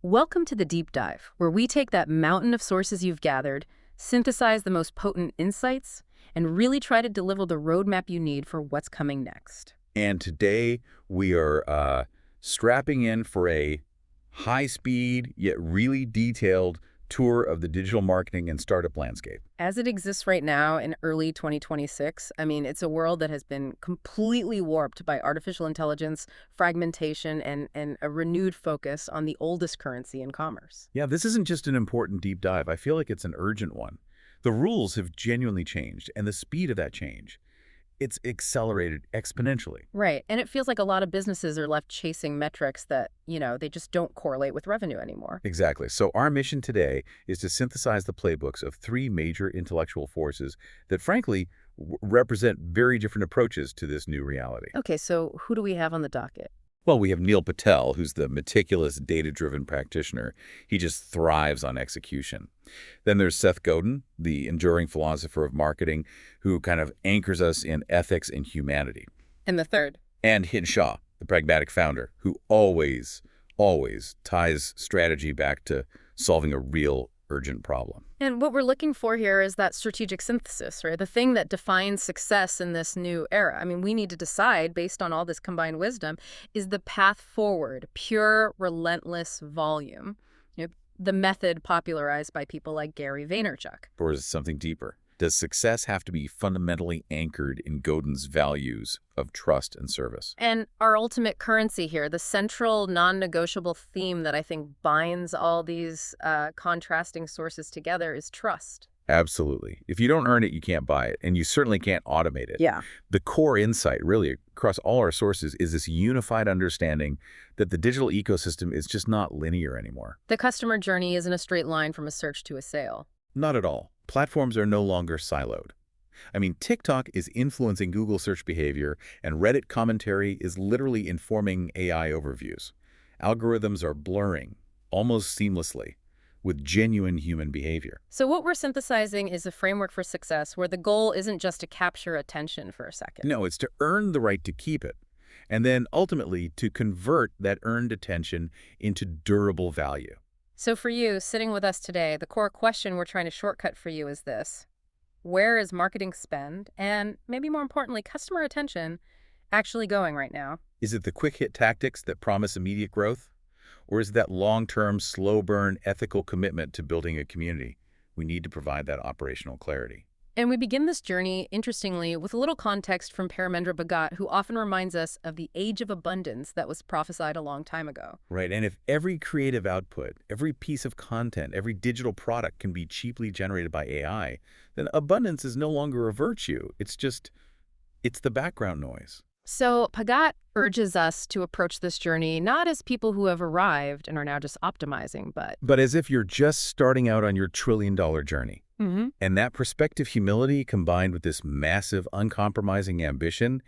Welcome to the Deep Dive, where we take that mountain of sources you've gathered, synthesize the most potent insights, and really try to deliver the roadmap you need for what's coming next. And today we are strapping in for a high-speed yet really detailed tour of the digital marketing and startup landscape. As it exists right now in early 2026, it's a world that has been completely warped by artificial intelligence, fragmentation, and a renewed focus on the oldest currency in commerce. Yeah, this isn't just an important deep dive. I feel like it's an urgent one. The rules have genuinely changed, and the speed of that change, it's accelerated exponentially. Right. And it feels like a lot of businesses are left chasing metrics that, they just don't correlate with revenue anymore. Exactly. So our mission today is to synthesize the playbooks of three major intellectual forces that, frankly, represent very different approaches to this new reality. Okay, so who do we have on the docket? Well, we have Neil Patel, who's the meticulous, data-driven practitioner. He just thrives on execution. Then there's Seth Godin, the enduring philosopher of marketing, who kind of anchors us in ethics and humanity. And the third? And Hiten Shah, the pragmatic founder, who always ties strategy back to solving a real urgent problem. And what we're looking for here is that strategic synthesis, right? The thing that defines success in this new era. We need to decide, based on all this combined wisdom, is the path forward pure, relentless volume? The method popularized by people like Gary Vaynerchuk. Or is it something deeper? Does success have to be fundamentally anchored in Godin's values of trust and service? And our ultimate currency here, the central non-negotiable theme that I think binds all these contrasting sources together, is trust. Absolutely. If you don't earn it, you can't buy it, and you certainly can't automate it. Yeah. The core insight, really, across all our sources is this unified understanding that the digital ecosystem is just not linear anymore. The customer journey isn't a straight line from a search to a sale. Not at all. Platforms are no longer siloed. TikTok is influencing Google search behavior, and Reddit commentary is literally informing AI overviews. Algorithms are blurring, almost seamlessly, with genuine human behavior. So what we're synthesizing is a framework for success where the goal isn't just to capture attention for a second. No, it's to earn the right to keep it, and then ultimately to convert that earned attention into durable value. So for you, sitting with us today, the core question we're trying to shortcut for you is this. Where is marketing spend, and maybe more importantly, customer attention, actually going right now? Is it the quick-hit tactics that promise immediate growth? Or is it that long-term, slow-burn, ethical commitment to building a community? We need to provide that operational clarity. And we begin this journey, interestingly, with a little context from Paramendra Bhagat, who often reminds us of the age of abundance that was prophesied a long time ago. Right, and if every creative output, every piece of content, every digital product can be cheaply generated by AI, then abundance is no longer a virtue. It's the background noise. So Bhagat urges us to approach this journey not as people who have arrived and are now just optimizing, but as if you're just starting out on your trillion-dollar journey. Mm-hmm. And that prospective humility combined with this massive, uncompromising ambition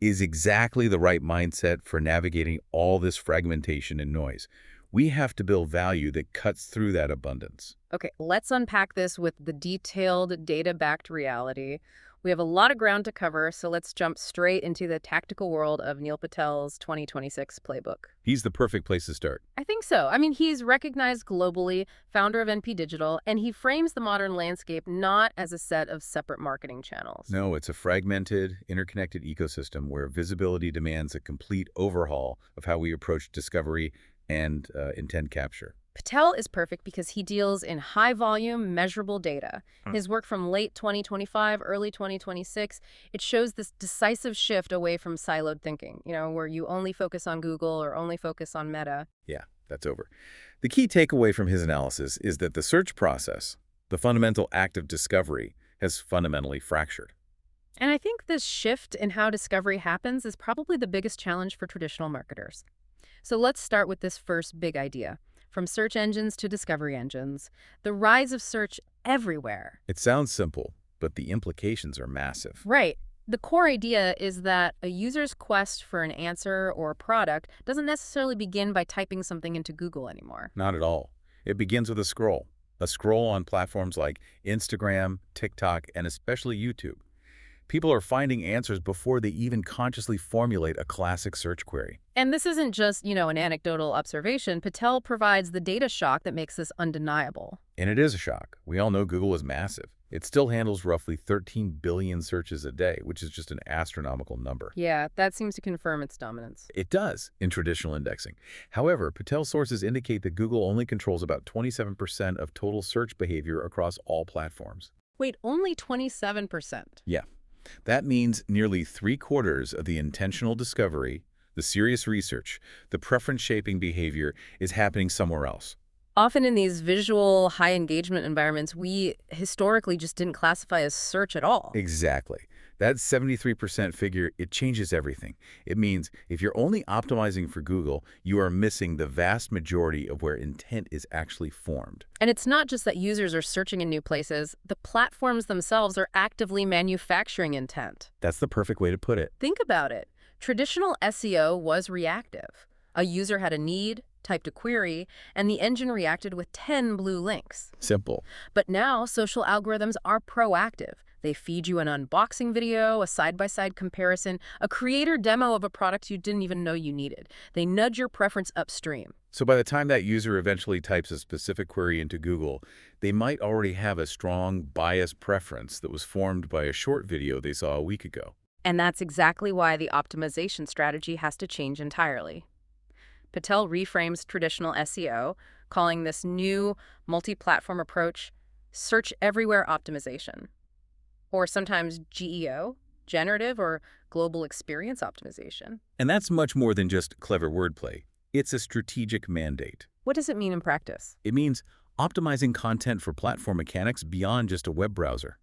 is exactly the right mindset for navigating all this fragmentation and noise. We have to build value that cuts through that abundance. Okay, let's unpack this with the detailed, data-backed reality. We have a lot of ground to cover, so let's jump straight into the tactical world of Neil Patel's 2026 playbook. He's the perfect place to start. I think so. He's recognized globally, founder of NP Digital, and he frames the modern landscape not as a set of separate marketing channels. No, it's a fragmented, interconnected ecosystem where visibility demands a complete overhaul of how we approach discovery and intent capture. Patel is perfect because he deals in high-volume, measurable data. His work from late 2025, early 2026, it shows this decisive shift away from siloed thinking, where you only focus on Google or only focus on Meta. Yeah, that's over. The key takeaway from his analysis is that the search process, the fundamental act of discovery, has fundamentally fractured. And I think this shift in how discovery happens is probably the biggest challenge for traditional marketers. So let's start with this first big idea. From search engines to discovery engines, the rise of search everywhere. It sounds simple, but the implications are massive. Right. The core idea is that a user's quest for an answer or a product doesn't necessarily begin by typing something into Google anymore. Not at all. It begins with a scroll on platforms like Instagram, TikTok, and especially YouTube. People are finding answers before they even consciously formulate a classic search query. And this isn't just, an anecdotal observation. Patel provides the data shock that makes this undeniable. And it is a shock. We all know Google is massive. It still handles roughly 13 billion searches a day, which is just an astronomical number. Yeah, that seems to confirm its dominance. It does in traditional indexing. However, Patel sources indicate that Google only controls about 27% of total search behavior across all platforms. Wait, only 27%? Yeah. That means nearly 3/4 of the intentional discovery, the serious research, the preference-shaping behavior is happening somewhere else. Often in these visual, high-engagement environments, we historically just didn't classify as search at all. Exactly. That 73% figure, it changes everything. It means if you're only optimizing for Google, you are missing the vast majority of where intent is actually formed. And it's not just that users are searching in new places. The platforms themselves are actively manufacturing intent. That's the perfect way to put it. Think about it. Traditional SEO was reactive. A user had a need, typed a query, and the engine reacted with 10 blue links. Simple. But now social algorithms are proactive. They feed you an unboxing video, a side-by-side comparison, a creator demo of a product you didn't even know you needed. They nudge your preference upstream. So by the time that user eventually types a specific query into Google, they might already have a strong biased preference that was formed by a short video they saw a week ago. And that's exactly why the optimization strategy has to change entirely. Patel reframes traditional SEO, calling this new multi-platform approach search everywhere optimization, or sometimes GEO, generative or global experience optimization. And that's much more than just clever wordplay. It's a strategic mandate. What does it mean in practice? It means optimizing content for platform mechanics beyond just a web browser.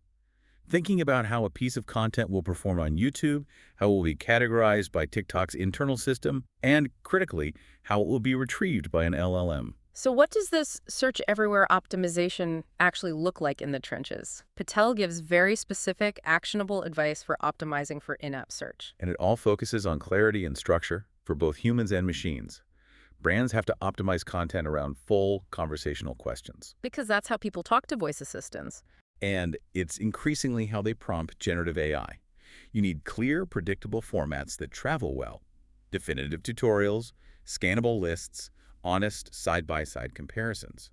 Thinking about how a piece of content will perform on YouTube, how it will be categorized by TikTok's internal system, and, critically, how it will be retrieved by an LLM. So what does this search everywhere optimization actually look like in the trenches? Patel gives very specific, actionable advice for optimizing for in-app search. And it all focuses on clarity and structure for both humans and machines. Brands have to optimize content around full conversational questions. Because that's how people talk to voice assistants. And it's increasingly how they prompt generative AI. You need clear, predictable formats that travel well. Definitive tutorials, scannable lists, honest side-by-side comparisons.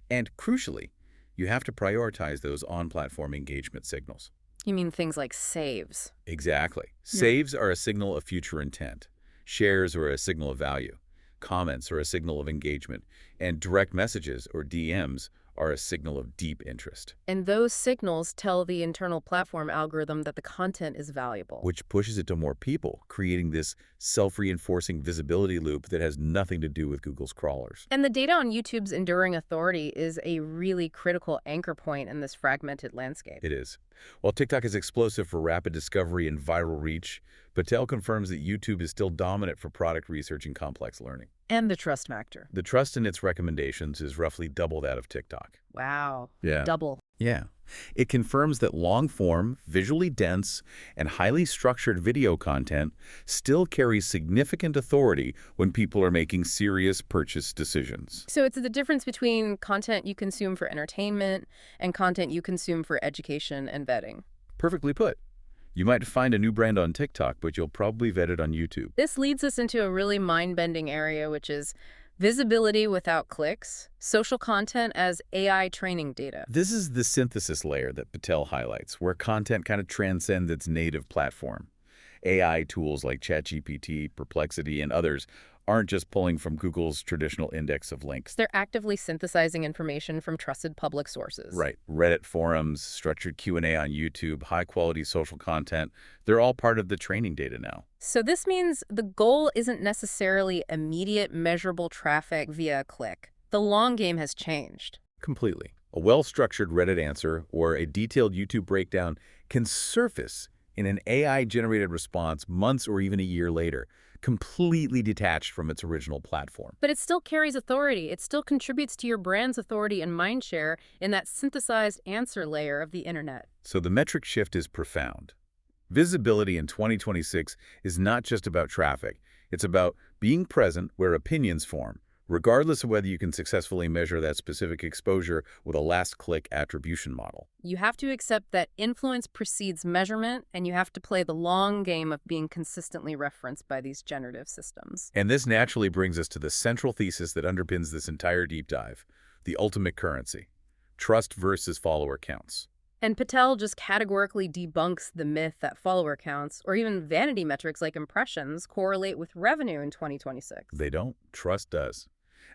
And crucially, you have to prioritize those on-platform engagement signals. You mean things like saves? Exactly. Saves are a signal of future intent. Shares are a signal of value. Comments are a signal of engagement. And direct messages, or DMs, are a signal of deep interest. And those signals tell the internal platform algorithm that the content is valuable. Which pushes it to more people, creating this self-reinforcing visibility loop that has nothing to do with Google's crawlers. And the data on YouTube's enduring authority is a really critical anchor point in this fragmented landscape. It is. While TikTok is explosive for rapid discovery and viral reach, Patel confirms that YouTube is still dominant for product research and complex learning. And the trust factor. The trust in its recommendations is roughly double that of TikTok. Wow. Yeah. Double. Yeah. It confirms that long-form, visually dense, and highly structured video content still carries significant authority when people are making serious purchase decisions. So it's the difference between content you consume for entertainment and content you consume for education and vetting. Perfectly put. You might find a new brand on TikTok, but you'll probably vet it on YouTube. This leads us into a really mind-bending area, which is visibility without clicks, social content as AI training data. This is the synthesis layer that Patel highlights, where content kind of transcends its native platform. AI tools like ChatGPT, Perplexity, and others aren't just pulling from Google's traditional index of links. They're actively synthesizing information from trusted public sources. Right. Reddit forums, structured Q&A on YouTube, high-quality social content, they're all part of the training data now. So this means the goal isn't necessarily immediate measurable traffic via a click. The long game has changed. Completely. A well-structured Reddit answer or a detailed YouTube breakdown can surface in an AI-generated response months or even a year later, completely detached from its original platform. But it still carries authority. It still contributes to your brand's authority and mindshare in that synthesized answer layer of the internet. So the metric shift is profound. Visibility in 2026 is not just about traffic. It's about being present where opinions form, regardless of whether you can successfully measure that specific exposure with a last-click attribution model. You have to accept that influence precedes measurement, and you have to play the long game of being consistently referenced by these generative systems. And this naturally brings us to the central thesis that underpins this entire deep dive, the ultimate currency: trust versus follower counts. And Patel just categorically debunks the myth that follower counts, or even vanity metrics like impressions, correlate with revenue in 2026. They don't. Trust does.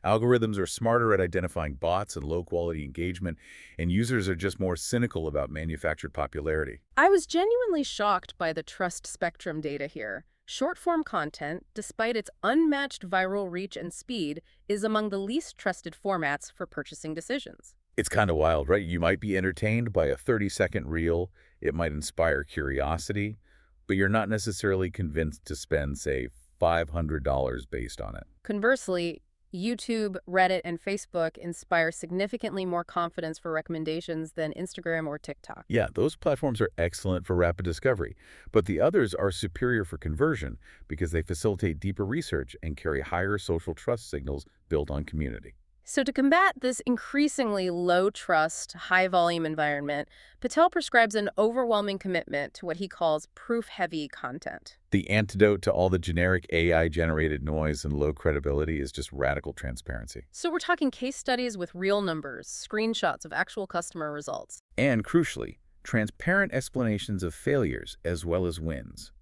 Algorithms are smarter at identifying bots and low-quality engagement, and users are just more cynical about manufactured popularity. I was genuinely shocked by the trust spectrum data here. Short-form content, despite its unmatched viral reach and speed, is among the least trusted formats for purchasing decisions. It's kind of wild, right? You might be entertained by a 30-second reel. It might inspire curiosity, but you're not necessarily convinced to spend, say, $500 based on it. Conversely, YouTube, Reddit, and Facebook inspire significantly more confidence for recommendations than Instagram or TikTok. Yeah, those platforms are excellent for rapid discovery, but the others are superior for conversion because they facilitate deeper research and carry higher social trust signals built on community. So to combat this increasingly low-trust, high-volume environment, Patel prescribes an overwhelming commitment to what he calls proof-heavy content. The antidote to all the generic AI-generated noise and low credibility is just radical transparency. So we're talking case studies with real numbers, screenshots of actual customer results. And crucially, transparent explanations of failures as well as wins.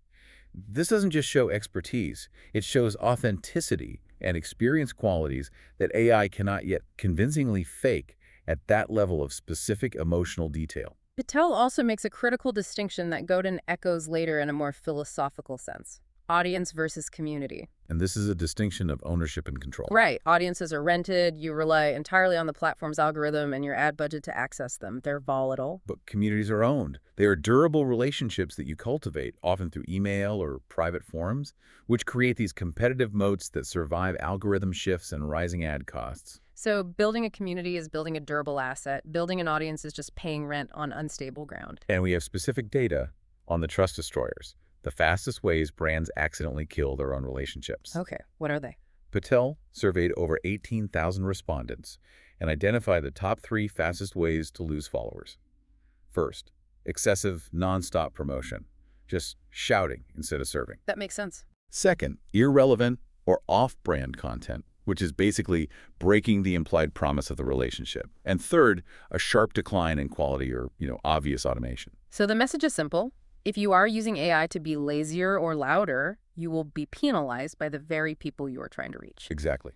This doesn't just show expertise, it shows authenticity and experience qualities that AI cannot yet convincingly fake at that level of specific emotional detail. Patel also makes a critical distinction that Godin echoes later in a more philosophical sense: audience versus community. And this is a distinction of ownership and control. Right. Audiences are rented. You rely entirely on the platform's algorithm and your ad budget to access them. They're volatile. But communities are owned. They are durable relationships that you cultivate, often through email or private forums, which create these competitive moats that survive algorithm shifts and rising ad costs. So building a community is building a durable asset. Building an audience is just paying rent on unstable ground. And we have specific data on the trust destroyers, the fastest ways brands accidentally kill their own relationships. Okay, what are they? Patel surveyed over 18,000 respondents and identified the top 3 fastest ways to lose followers. First, excessive, nonstop promotion, just shouting instead of serving. That makes sense. Second, irrelevant or off-brand content, which is basically breaking the implied promise of the relationship. And third, a sharp decline in quality or, obvious automation. So the message is simple. If you are using AI to be lazier or louder, you will be penalized by the very people you are trying to reach. Exactly.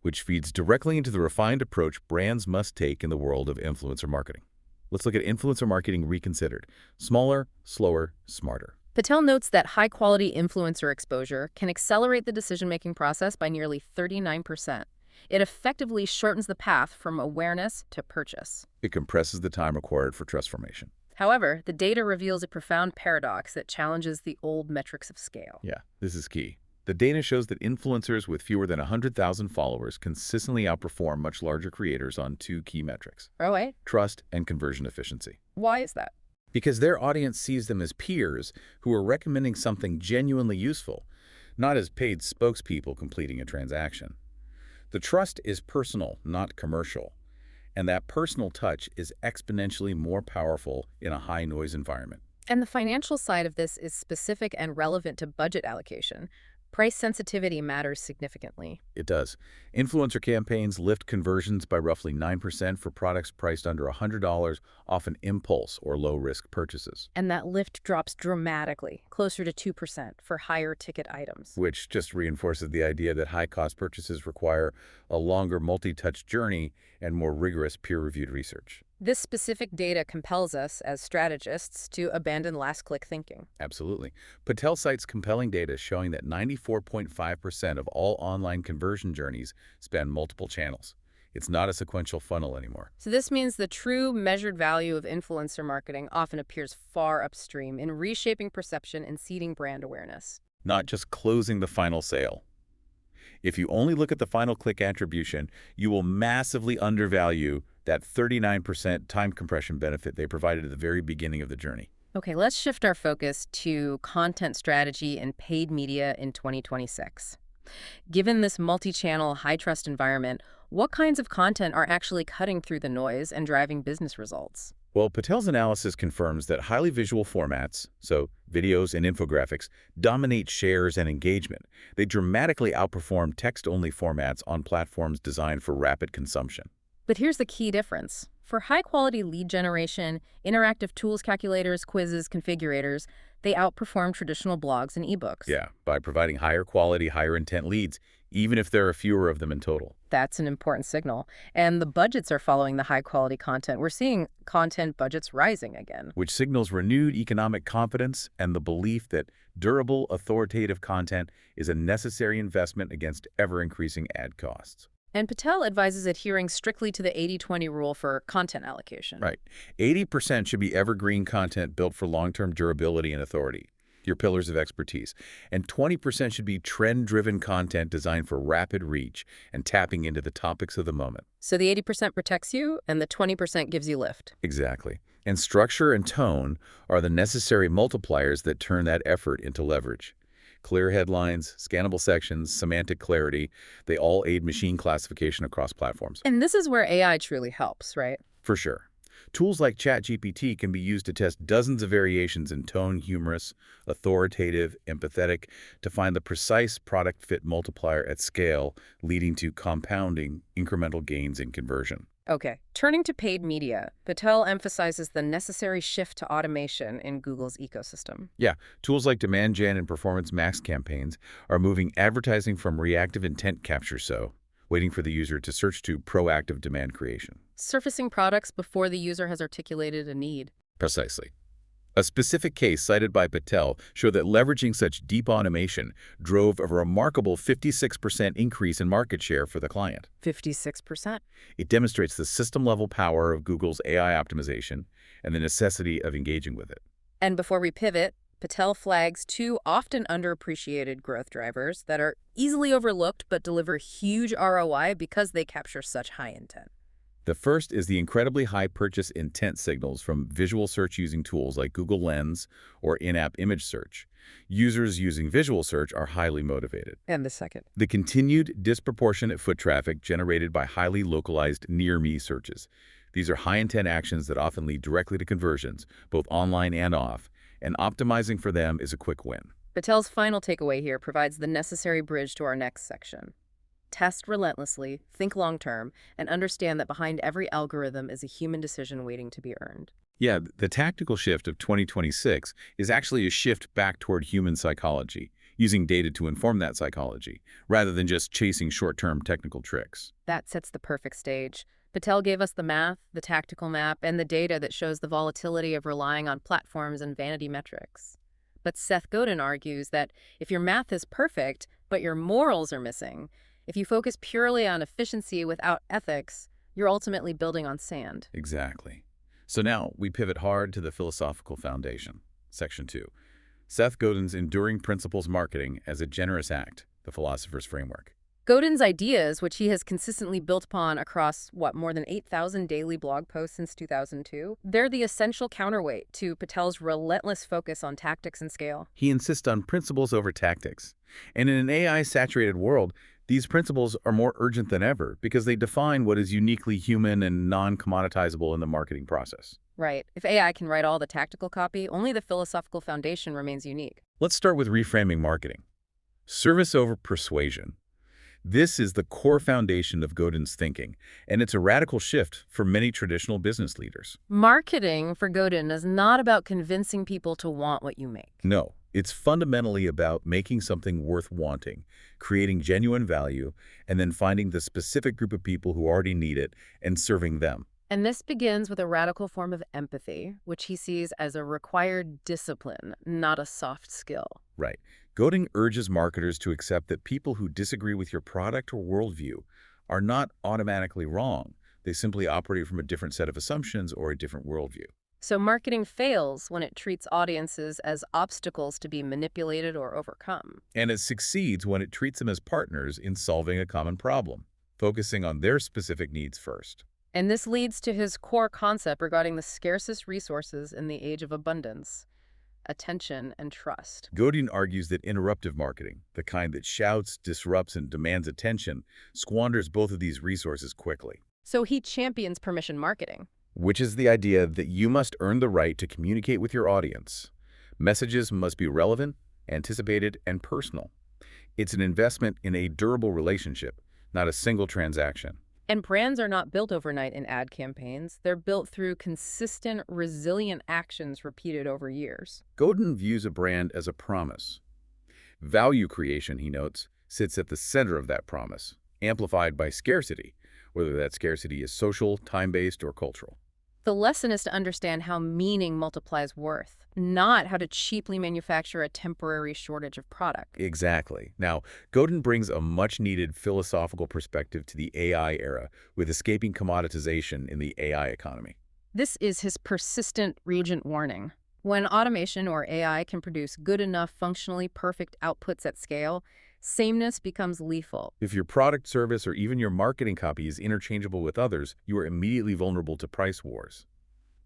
Which feeds directly into the refined approach brands must take in the world of influencer marketing. Let's look at influencer marketing reconsidered. Smaller, slower, smarter. Patel notes that high-quality influencer exposure can accelerate the decision-making process by nearly 39%. It effectively shortens the path from awareness to purchase. It compresses the time required for trust formation. However, the data reveals a profound paradox that challenges the old metrics of scale. Yeah, this is key. The data shows that influencers with fewer than 100,000 followers consistently outperform much larger creators on 2 key metrics: Oh, wait. trust and conversion efficiency. Why is that? Because their audience sees them as peers who are recommending something genuinely useful, not as paid spokespeople completing a transaction. The trust is personal, not commercial. And that personal touch is exponentially more powerful in a high-noise environment. And the financial side of this is specific and relevant to budget allocation. Price sensitivity matters significantly. It does. Influencer campaigns lift conversions by roughly 9% for products priced under $100, often impulse or low-risk purchases. And that lift drops dramatically, closer to 2% for higher ticket items. Which just reinforces the idea that high-cost purchases require a longer multi-touch journey and more rigorous peer-reviewed research. This specific data compels us, as strategists, to abandon last-click thinking. Absolutely. Patel cites compelling data showing that 94.5% of all online conversion journeys span multiple channels. It's not a sequential funnel anymore. So this means the true measured value of influencer marketing often appears far upstream in reshaping perception and seeding brand awareness. Not just closing the final sale. If you only look at the final click attribution, you will massively undervalue that 39% time compression benefit they provided at the very beginning of the journey. Okay, let's shift our focus to content strategy and paid media in 2026. Given this multi-channel, high-trust environment, what kinds of content are actually cutting through the noise and driving business results? Well, Patel's analysis confirms that highly visual formats, so videos and infographics, dominate shares and engagement. They dramatically outperform text-only formats on platforms designed for rapid consumption. But here's the key difference. For high-quality lead generation, interactive tools calculators, quizzes, configurators, they outperform traditional blogs and ebooks. Yeah, by providing higher quality, higher intent leads, even if there are fewer of them in total. That's an important signal. And the budgets are following the high-quality content. We're seeing content budgets rising again. Which signals renewed economic confidence and the belief that durable, authoritative content is a necessary investment against ever-increasing ad costs. And Patel advises adhering strictly to the 80-20 rule for content allocation. Right. 80% should be evergreen content built for long-term durability and authority, your pillars of expertise. And 20% should be trend-driven content designed for rapid reach and tapping into the topics of the moment. So the 80% protects you, and the 20% gives you lift. Exactly. And structure and tone are the necessary multipliers that turn that effort into leverage. Clear headlines, scannable sections, semantic clarity, they all aid machine classification across platforms. And this is where AI truly helps, right? For sure. Tools like ChatGPT can be used to test dozens of variations in tone, humorous, authoritative, empathetic, to find the precise product fit multiplier at scale, leading to compounding incremental gains in conversion. Okay, turning to paid media, Patel emphasizes the necessary shift to automation in Google's ecosystem. Yeah, tools like Demand Gen and Performance Max campaigns are moving advertising from reactive intent capture, so waiting for the user, to search to proactive demand creation. Surfacing products before the user has articulated a need. Precisely. A specific case cited by Patel showed that leveraging such deep automation drove a remarkable 56% increase in market share for the client. 56%. It demonstrates the system-level power of Google's AI optimization and the necessity of engaging with it. And before we pivot, Patel flags two often underappreciated growth drivers that are easily overlooked but deliver huge ROI because they capture such high intent. The first is the incredibly high purchase intent signals from visual search using tools like Google Lens or in-app image search. Users using visual search are highly motivated. And the second. The continued disproportionate foot traffic generated by highly localized near-me searches. These are high-intent actions that often lead directly to conversions, both online and off, and optimizing for them is a quick win. Patel's final takeaway here provides the necessary bridge to our next section. Test relentlessly, think long-term, and understand that behind every algorithm is a human decision waiting to be earned. Yeah, the tactical shift of 2026 is actually a shift back toward human psychology, using data to inform that psychology, rather than just chasing short-term technical tricks. That sets the perfect stage. Patel gave us the math, the tactical map, and the data that shows the volatility of relying on platforms and vanity metrics. But Seth Godin argues that if your math is perfect, but your morals are missing, if you focus purely on efficiency without ethics, you're ultimately building on sand. Exactly. So now we pivot hard to the philosophical foundation. Section 2. Seth Godin's Enduring Principles Marketing as a Generous Act, the Philosopher's Framework. Godin's ideas, which he has consistently built upon across, more than 8,000 daily blog posts since 2002, they're the essential counterweight to Patel's relentless focus on tactics and scale. He insists on principles over tactics. And in an AI-saturated world, these principles are more urgent than ever because they define what is uniquely human and non-commoditizable in the marketing process. Right. If AI can write all the tactical copy, only the philosophical foundation remains unique. Let's start with reframing marketing. Service over persuasion. This is the core foundation of Godin's thinking, and it's a radical shift for many traditional business leaders. Marketing for Godin is not about convincing people to want what you make. No, it's fundamentally about making something worth wanting, creating genuine value, and then finding the specific group of people who already need it and serving them. And this begins with a radical form of empathy, which he sees as a required discipline, not a soft skill. Right. Godin urges marketers to accept that people who disagree with your product or worldview are not automatically wrong. They simply operate from a different set of assumptions or a different worldview. So marketing fails when it treats audiences as obstacles to be manipulated or overcome. And it succeeds when it treats them as partners in solving a common problem, focusing on their specific needs first. And this leads to his core concept regarding the scarcest resources in the age of abundance. attention, and trust. Godin argues that interruptive marketing, the kind that shouts, disrupts, and demands attention, squanders both of these resources quickly. So he champions permission marketing. Which is the idea that you must earn the right to communicate with your audience. Messages must be relevant, anticipated, and personal. It's an investment in a durable relationship, not a single transaction. And brands are not built overnight in ad campaigns. They're built through consistent, resilient actions repeated over years. Godin views a brand as a promise. Value creation, he notes, sits at the center of that promise, amplified by scarcity, whether that scarcity is social, time-based, or cultural. The lesson is to understand how meaning multiplies worth, not how to cheaply manufacture a temporary shortage of product. Exactly. Now, Godin brings a much-needed philosophical perspective to the AI era with escaping commoditization in the AI economy. This is his persistent regent warning. When automation or AI can produce good enough, functionally perfect outputs at scale, sameness becomes lethal. If your product, service, or even your marketing copy is interchangeable with others, you are immediately vulnerable to price wars.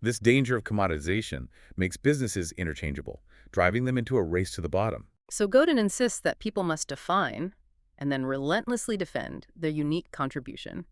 This danger of commoditization makes businesses interchangeable, driving them into a race to the bottom. So Godin insists that people must define and then relentlessly defend their unique contribution.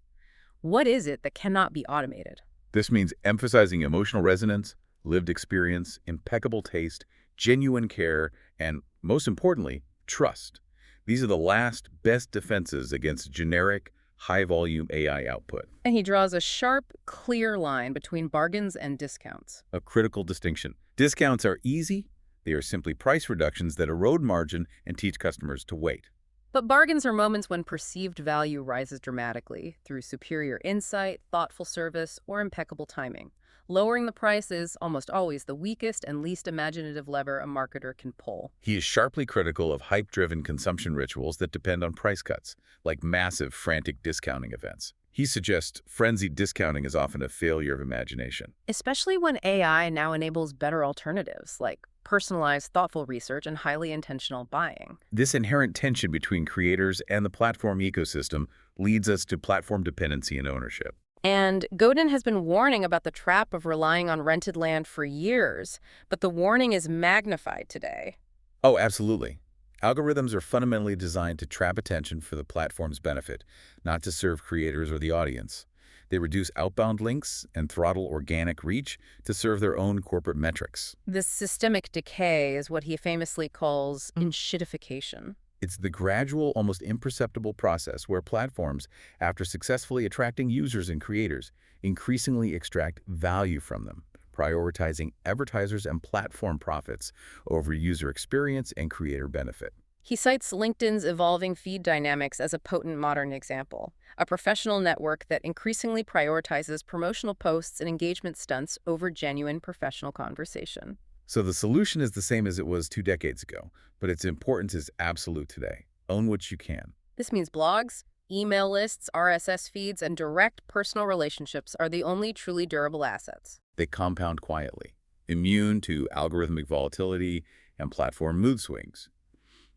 What is it that cannot be automated? This means emphasizing emotional resonance, lived experience, impeccable taste, genuine care, and, most importantly, trust. These are the last best defenses against generic, high-volume AI output. And he draws a sharp, clear line between bargains and discounts. A critical distinction. Discounts are easy. They are simply price reductions that erode margin and teach customers to wait. But bargains are moments when perceived value rises dramatically through superior insight, thoughtful service, or impeccable timing. Lowering the price is almost always the weakest and least imaginative lever a marketer can pull. He is sharply critical of hype-driven consumption rituals that depend on price cuts, like massive, frantic discounting events. He suggests frenzied discounting is often a failure of imagination. Especially when AI now enables better alternatives, like personalized, thoughtful research and highly intentional buying. This inherent tension between creators and the platform ecosystem leads us to platform dependency and ownership. And Godin has been warning about the trap of relying on rented land for years, but the warning is magnified today. Oh, absolutely. Algorithms are fundamentally designed to trap attention for the platform's benefit, not to serve creators or the audience. They reduce outbound links and throttle organic reach to serve their own corporate metrics. This systemic decay is what he famously calls enshittification. It's the gradual, almost imperceptible process where platforms, after successfully attracting users and creators, increasingly extract value from them, prioritizing advertisers and platform profits over user experience and creator benefit. He cites LinkedIn's evolving feed dynamics as a potent modern example, a professional network that increasingly prioritizes promotional posts and engagement stunts over genuine professional conversation. So the solution is the same as it was 2 decades ago, but its importance is absolute today. Own what you can. This means blogs, email lists, RSS feeds, and direct personal relationships are the only truly durable assets. They compound quietly, immune to algorithmic volatility and platform mood swings.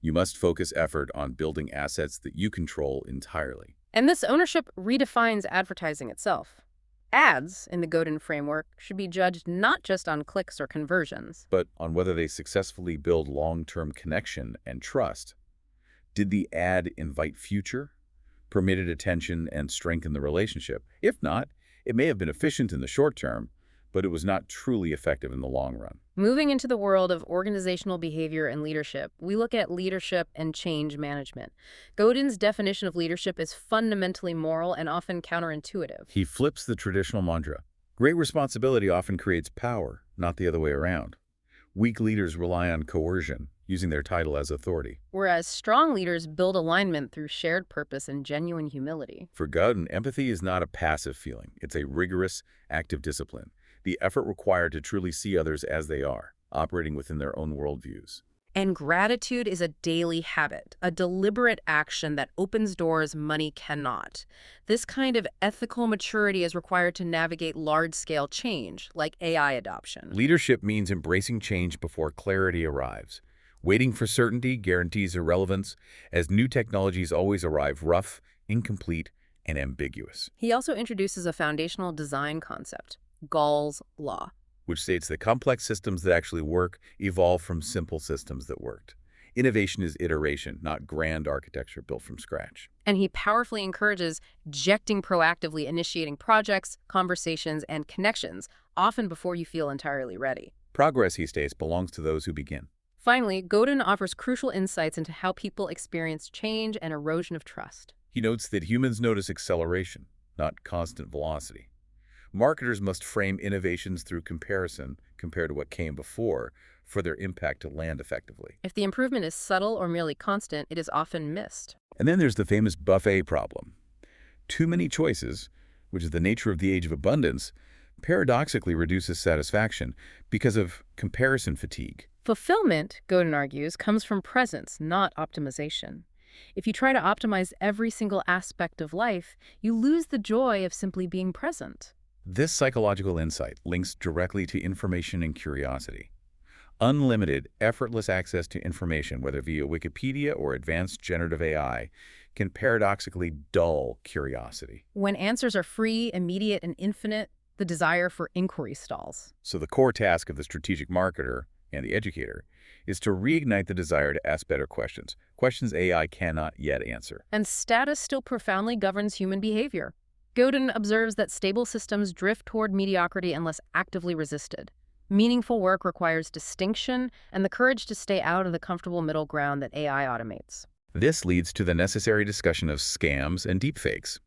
You must focus effort on building assets that you control entirely. And this ownership redefines advertising itself. Ads, in the Godin framework, should be judged not just on clicks or conversions, But on whether they successfully build long-term connection and trust. Did the ad invite future, permitted attention, and strengthen the relationship? If not, it may have been efficient in the short term, but it was not truly effective in the long run. Moving into the world of organizational behavior and leadership, we look at leadership and change management. Godin's definition of leadership is fundamentally moral and often counterintuitive. He flips the traditional mantra. Great responsibility often creates power, not the other way around. Weak leaders rely on coercion, using their title as authority. Whereas strong leaders build alignment through shared purpose and genuine humility. For Godin, empathy is not a passive feeling. It's a rigorous, active discipline. The effort required to truly see others as they are, operating within their own worldviews. And gratitude is a daily habit, a deliberate action that opens doors money cannot. This kind of ethical maturity is required to navigate large-scale change, like AI adoption. Leadership means embracing change before clarity arrives. Waiting for certainty guarantees irrelevance, as new technologies always arrive rough, incomplete, and ambiguous. He also introduces a foundational design concept, Gall's law. which states that complex systems that actually work evolve from simple systems that worked. Innovation is iteration, not grand architecture built from scratch. And he powerfully encourages ejecting proactively, initiating projects, conversations, and connections, often before you feel entirely ready. Progress, he states, belongs to those who begin. Finally, Godin offers crucial insights into how people experience change and erosion of trust. He notes that humans notice acceleration, not constant velocity. Marketers must frame innovations through comparison compared to what came before for their impact to land effectively. If the improvement is subtle or merely constant, it is often missed. And then there's the famous buffet problem. Too many choices, which is the nature of the age of abundance, paradoxically reduces satisfaction because of comparison fatigue. Fulfillment, Godin argues, comes from presence, not optimization. If you try to optimize every single aspect of life, you lose the joy of simply being present. This psychological insight links directly to information and curiosity. Unlimited, effortless access to information, whether via Wikipedia or advanced generative AI, can paradoxically dull curiosity. When answers are free, immediate, and infinite, the desire for inquiry stalls. So the core task of the strategic marketer and the educator is to reignite the desire to ask better questions, questions AI cannot yet answer. And status still profoundly governs human behavior. Godin observes that stable systems drift toward mediocrity unless actively resisted. Meaningful work requires distinction and the courage to stay out of the comfortable middle ground that AI automates. This leads to the necessary discussion of scams and deepfakes.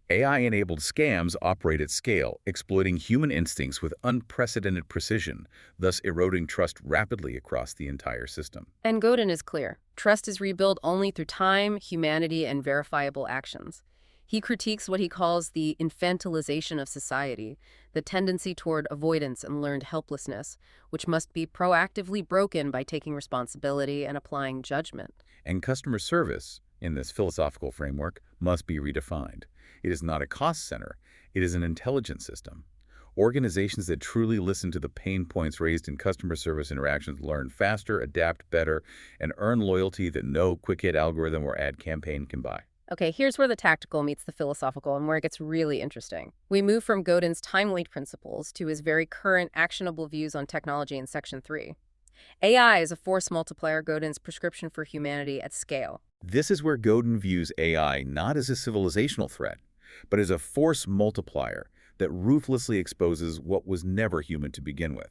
AI-enabled scams operate at scale, exploiting human instincts with unprecedented precision, thus eroding trust rapidly across the entire system. And Godin is clear. Trust is rebuilt only through time, humanity, and verifiable actions. He critiques what he calls the infantilization of society, the tendency toward avoidance and learned helplessness, which must be proactively broken by taking responsibility and applying judgment. And customer service, in this philosophical framework, must be redefined. It is not a cost center, it is an intelligence system. Organizations that truly listen to the pain points raised in customer service interactions learn faster, adapt better, and earn loyalty that no quick-hit algorithm or ad campaign can buy. Okay, here's where the tactical meets the philosophical and where it gets really interesting. We move from Godin's time-lead principles to his very current actionable views on technology in Section 3. AI is a force multiplier, Godin's prescription for humanity at scale. This is where Godin views AI not as a civilizational threat, but as a force multiplier that ruthlessly exposes what was never human to begin with.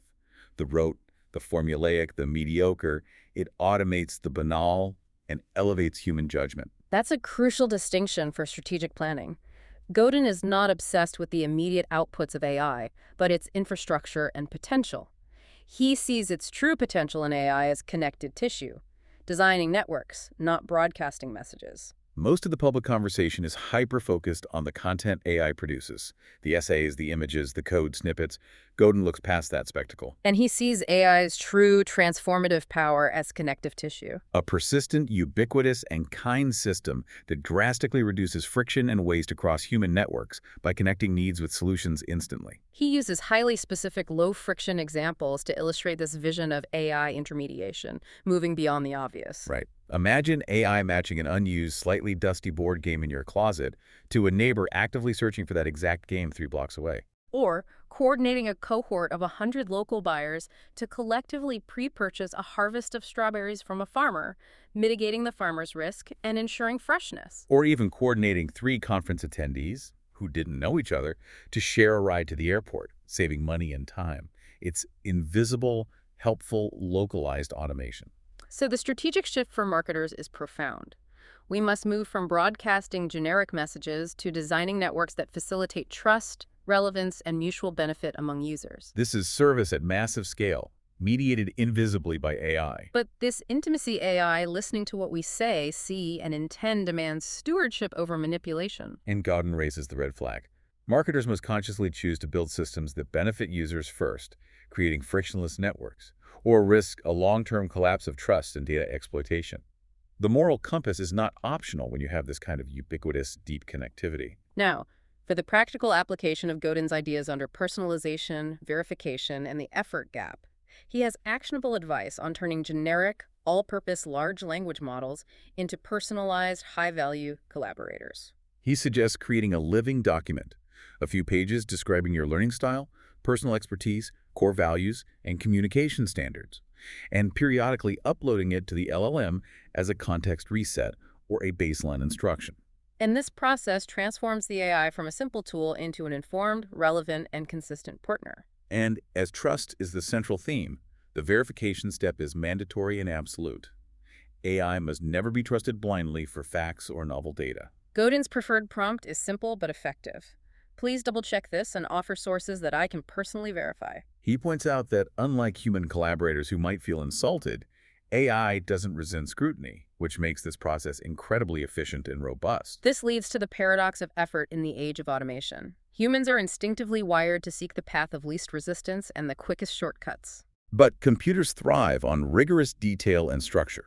The rote, the formulaic, the mediocre, it automates the banal and elevates human judgment. That's a crucial distinction for strategic planning. Godin is not obsessed with the immediate outputs of AI, but its infrastructure and potential. He sees its true potential in AI as connected tissue, designing networks, not broadcasting messages. Most of the public conversation is hyper-focused on the content AI produces, the essays, the images, the code snippets. Godin looks past that spectacle. And he sees AI's true transformative power as connective tissue. A persistent, ubiquitous, and kind system that drastically reduces friction and waste across human networks by connecting needs with solutions instantly. He uses highly specific low-friction examples to illustrate this vision of AI intermediation, moving beyond the obvious. Right. Imagine AI matching an unused, slightly dusty board game in your closet to a neighbor actively searching for that exact game 3 blocks away. Or coordinating a cohort of 100 local buyers to collectively pre-purchase a harvest of strawberries from a farmer, mitigating the farmer's risk and ensuring freshness. Or even coordinating 3 conference attendees who didn't know each other to share a ride to the airport, saving money and time. It's invisible, helpful, localized automation. So the strategic shift for marketers is profound. We must move from broadcasting generic messages to designing networks that facilitate trust, relevance, and mutual benefit among users. This is service at massive scale, mediated invisibly by AI. But this intimacy AI, listening to what we say, see, and intend, demands stewardship over manipulation. And Godin raises the red flag. Marketers must consciously choose to build systems that benefit users first, creating frictionless networks, or risk a long-term collapse of trust and data exploitation. The moral compass is not optional when you have this kind of ubiquitous, deep connectivity. Now, for the practical application of Godin's ideas under personalization, verification, and the effort gap, he has actionable advice on turning generic, all-purpose large language models into personalized, high-value collaborators. He suggests creating a living document, a few pages describing your learning style, personal expertise, core values, and communication standards, and periodically uploading it to the LLM as a context reset or a baseline instruction. And this process transforms the AI from a simple tool into an informed, relevant, and consistent partner. And as trust is the central theme, the verification step is mandatory and absolute. AI must never be trusted blindly for facts or novel data. Godin's preferred prompt is simple but effective. Please double-check this and offer sources that I can personally verify. He points out that unlike human collaborators who might feel insulted, AI doesn't resist scrutiny, which makes this process incredibly efficient and robust. This leads to the paradox of effort in the age of automation. Humans are instinctively wired to seek the path of least resistance and the quickest shortcuts. But computers thrive on rigorous detail and structure.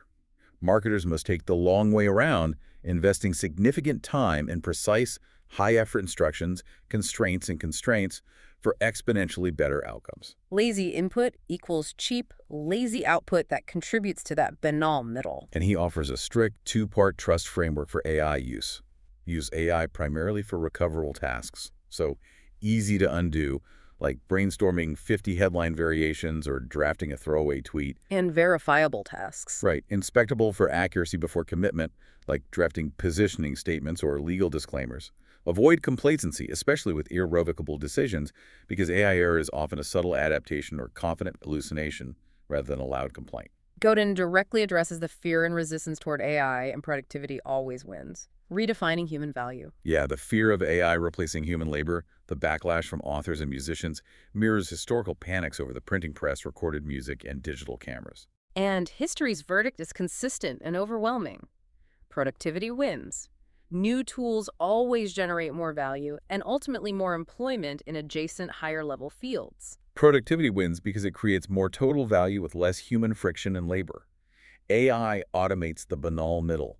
Marketers must take the long way around, investing significant time in precise, high-effort instructions, constraints for exponentially better outcomes. Lazy input equals cheap, lazy output that contributes to that banal middle. And he offers a strict two-part trust framework for AI use. Use AI primarily for recoverable tasks, so easy to undo, like brainstorming 50 headline variations or drafting a throwaway tweet. And verifiable tasks. Right. Inspectable for accuracy before commitment, like drafting positioning statements or legal disclaimers. Avoid complacency, especially with irrevocable decisions, because AI error is often a subtle adaptation or confident hallucination rather than a loud complaint. Godin directly addresses the fear and resistance toward AI, and productivity always wins, redefining human value. Yeah, the fear of AI replacing human labor, the backlash from authors and musicians, mirrors historical panics over the printing press, recorded music, and digital cameras. And history's verdict is consistent and overwhelming. Productivity wins. New tools always generate more value and ultimately more employment in adjacent higher-level fields. Productivity wins because it creates more total value with less human friction and labor. AI automates the banal middle.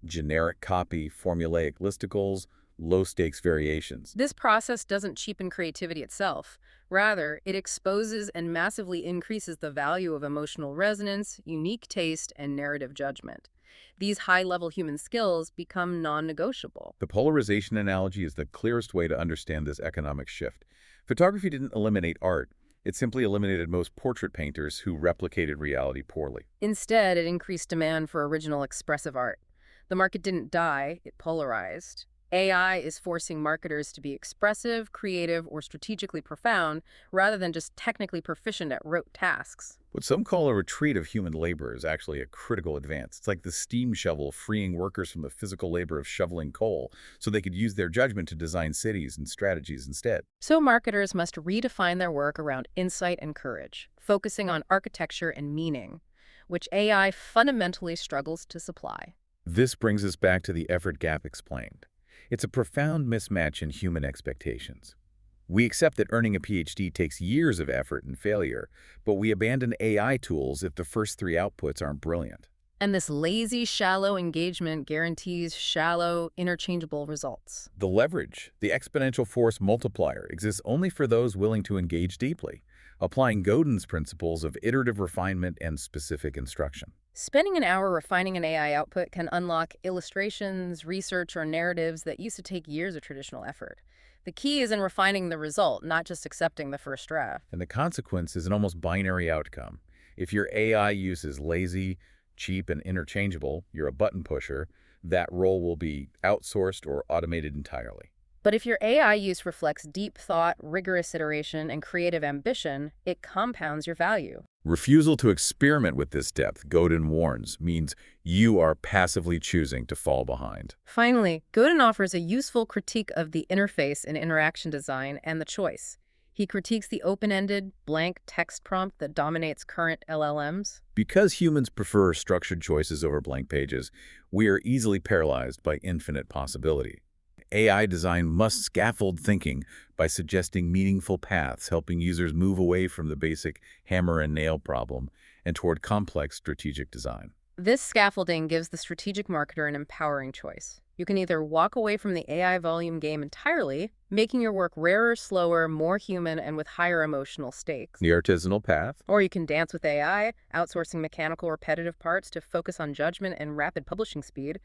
Generic copy, formulaic listicles, low-stakes variations. This process doesn't cheapen creativity itself. Rather, it exposes and massively increases the value of emotional resonance, unique taste, and narrative judgment. These high-level human skills become non-negotiable. The polarization analogy is the clearest way to understand this economic shift. Photography didn't eliminate art. It simply eliminated most portrait painters who replicated reality poorly. Instead, it increased demand for original expressive art. The market didn't die, it polarized. AI is forcing marketers to be expressive, creative, or strategically profound, rather than just technically proficient at rote tasks. What some call a retreat of human labor is actually a critical advance. It's like the steam shovel freeing workers from the physical labor of shoveling coal so they could use their judgment to design cities and strategies instead. So marketers must redefine their work around insight and courage, focusing on architecture and meaning, which AI fundamentally struggles to supply. This brings us back to the effort gap explained. It's a profound mismatch in human expectations. We accept that earning a PhD takes years of effort and failure, but we abandon AI tools if the first three outputs aren't brilliant. And this lazy, shallow engagement guarantees shallow, interchangeable results. The leverage, the exponential force multiplier, exists only for those willing to engage deeply, applying Godin's principles of iterative refinement and specific instruction. Spending an hour refining an AI output can unlock illustrations, research, or narratives that used to take years of traditional effort. The key is in refining the result, not just accepting the first draft. And the consequence is an almost binary outcome. If your AI use is lazy, cheap, and interchangeable, you're a button pusher, that role will be outsourced or automated entirely. But if your AI use reflects deep thought, rigorous iteration, and creative ambition, it compounds your value. Refusal to experiment with this depth, Godin warns, means you are passively choosing to fall behind. Finally, Godin offers a useful critique of the interface in interaction design and the choice. He critiques the open-ended, blank text prompt that dominates current LLMs. Because humans prefer structured choices over blank pages, we are easily paralyzed by infinite possibility. AI design must scaffold thinking by suggesting meaningful paths, helping users move away from the basic hammer and nail problem and toward complex strategic design. This scaffolding gives the strategic marketer an empowering choice. You can either walk away from the AI volume game entirely, making your work rarer, slower, more human, and with higher emotional stakes. The artisanal path. Or you can dance with AI, outsourcing mechanical, repetitive parts to focus on judgment and rapid publishing speed.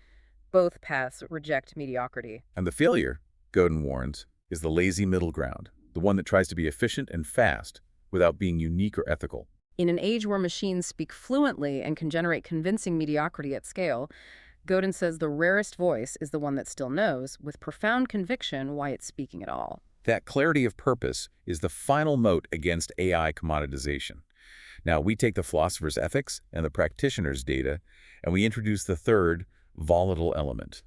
Both paths reject mediocrity. And the failure, Godin warns, is the lazy middle ground, the one that tries to be efficient and fast without being unique or ethical. In an age where machines speak fluently and can generate convincing mediocrity at scale, Godin says the rarest voice is the one that still knows, with profound conviction, why it's speaking at all. That clarity of purpose is the final moat against AI commoditization. Now, we take the philosopher's ethics and the practitioner's data, and we introduce the third, volatile element.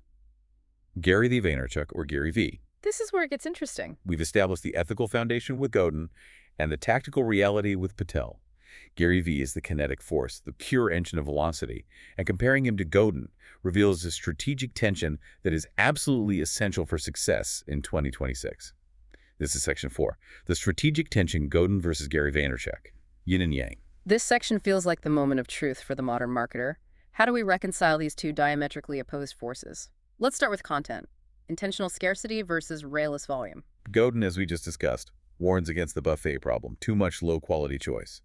Gary Vaynerchuk, or Gary V. This is where it gets interesting. We've established the ethical foundation with Godin and the tactical reality with Patel. Gary V is the kinetic force, the pure engine of velocity, and comparing him to Godin reveals a strategic tension that is absolutely essential for success in 2026. This is section 4, the strategic tension Godin versus Gary Vaynerchuk, yin and yang. This section feels like the moment of truth for the modern marketer. How do we reconcile these two diametrically opposed forces? Let's start with content. Intentional scarcity versus rayless volume. Godin, as we just discussed, warns against the buffet problem, too much low-quality choice.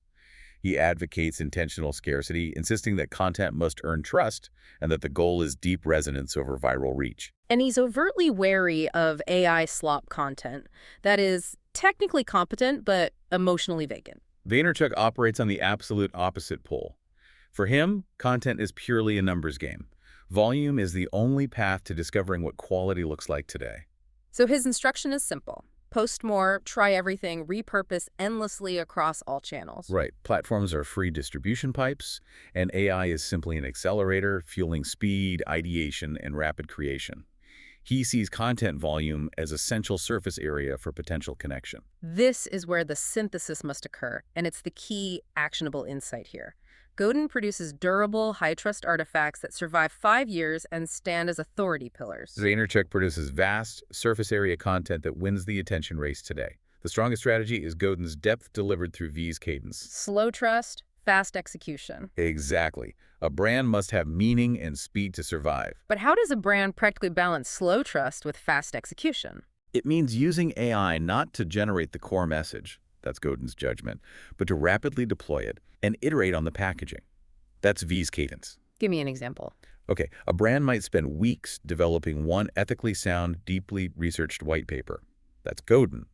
He advocates intentional scarcity, insisting that content must earn trust and that the goal is deep resonance over viral reach. And he's overtly wary of AI slop content that is technically competent but emotionally vacant. Vaynerchuk operates on the absolute opposite pole. For him, content is purely a numbers game. Volume is the only path to discovering what quality looks like today. So his instruction is simple. Post more, try everything, repurpose endlessly across all channels. Right. Platforms are free distribution pipes, and AI is simply an accelerator, fueling speed, ideation, and rapid creation. He sees content volume as essential surface area for potential connection. This is where the synthesis must occur, and it's the key actionable insight here. Godin produces durable, high-trust artifacts that survive 5 years and stand as authority pillars. Vaynerchuk produces vast, surface area content that wins the attention race today. The strongest strategy is Godin's depth delivered through V's cadence. Slow trust, fast execution. Exactly. A brand must have meaning and speed to survive. But how does a brand practically balance slow trust with fast execution? It means using AI not to generate the core message, that's Godin's judgment, but to rapidly deploy it and iterate on the packaging. That's V's cadence. Give me an example. Okay, a brand might spend weeks developing one ethically sound, deeply researched white paper. That's Godin.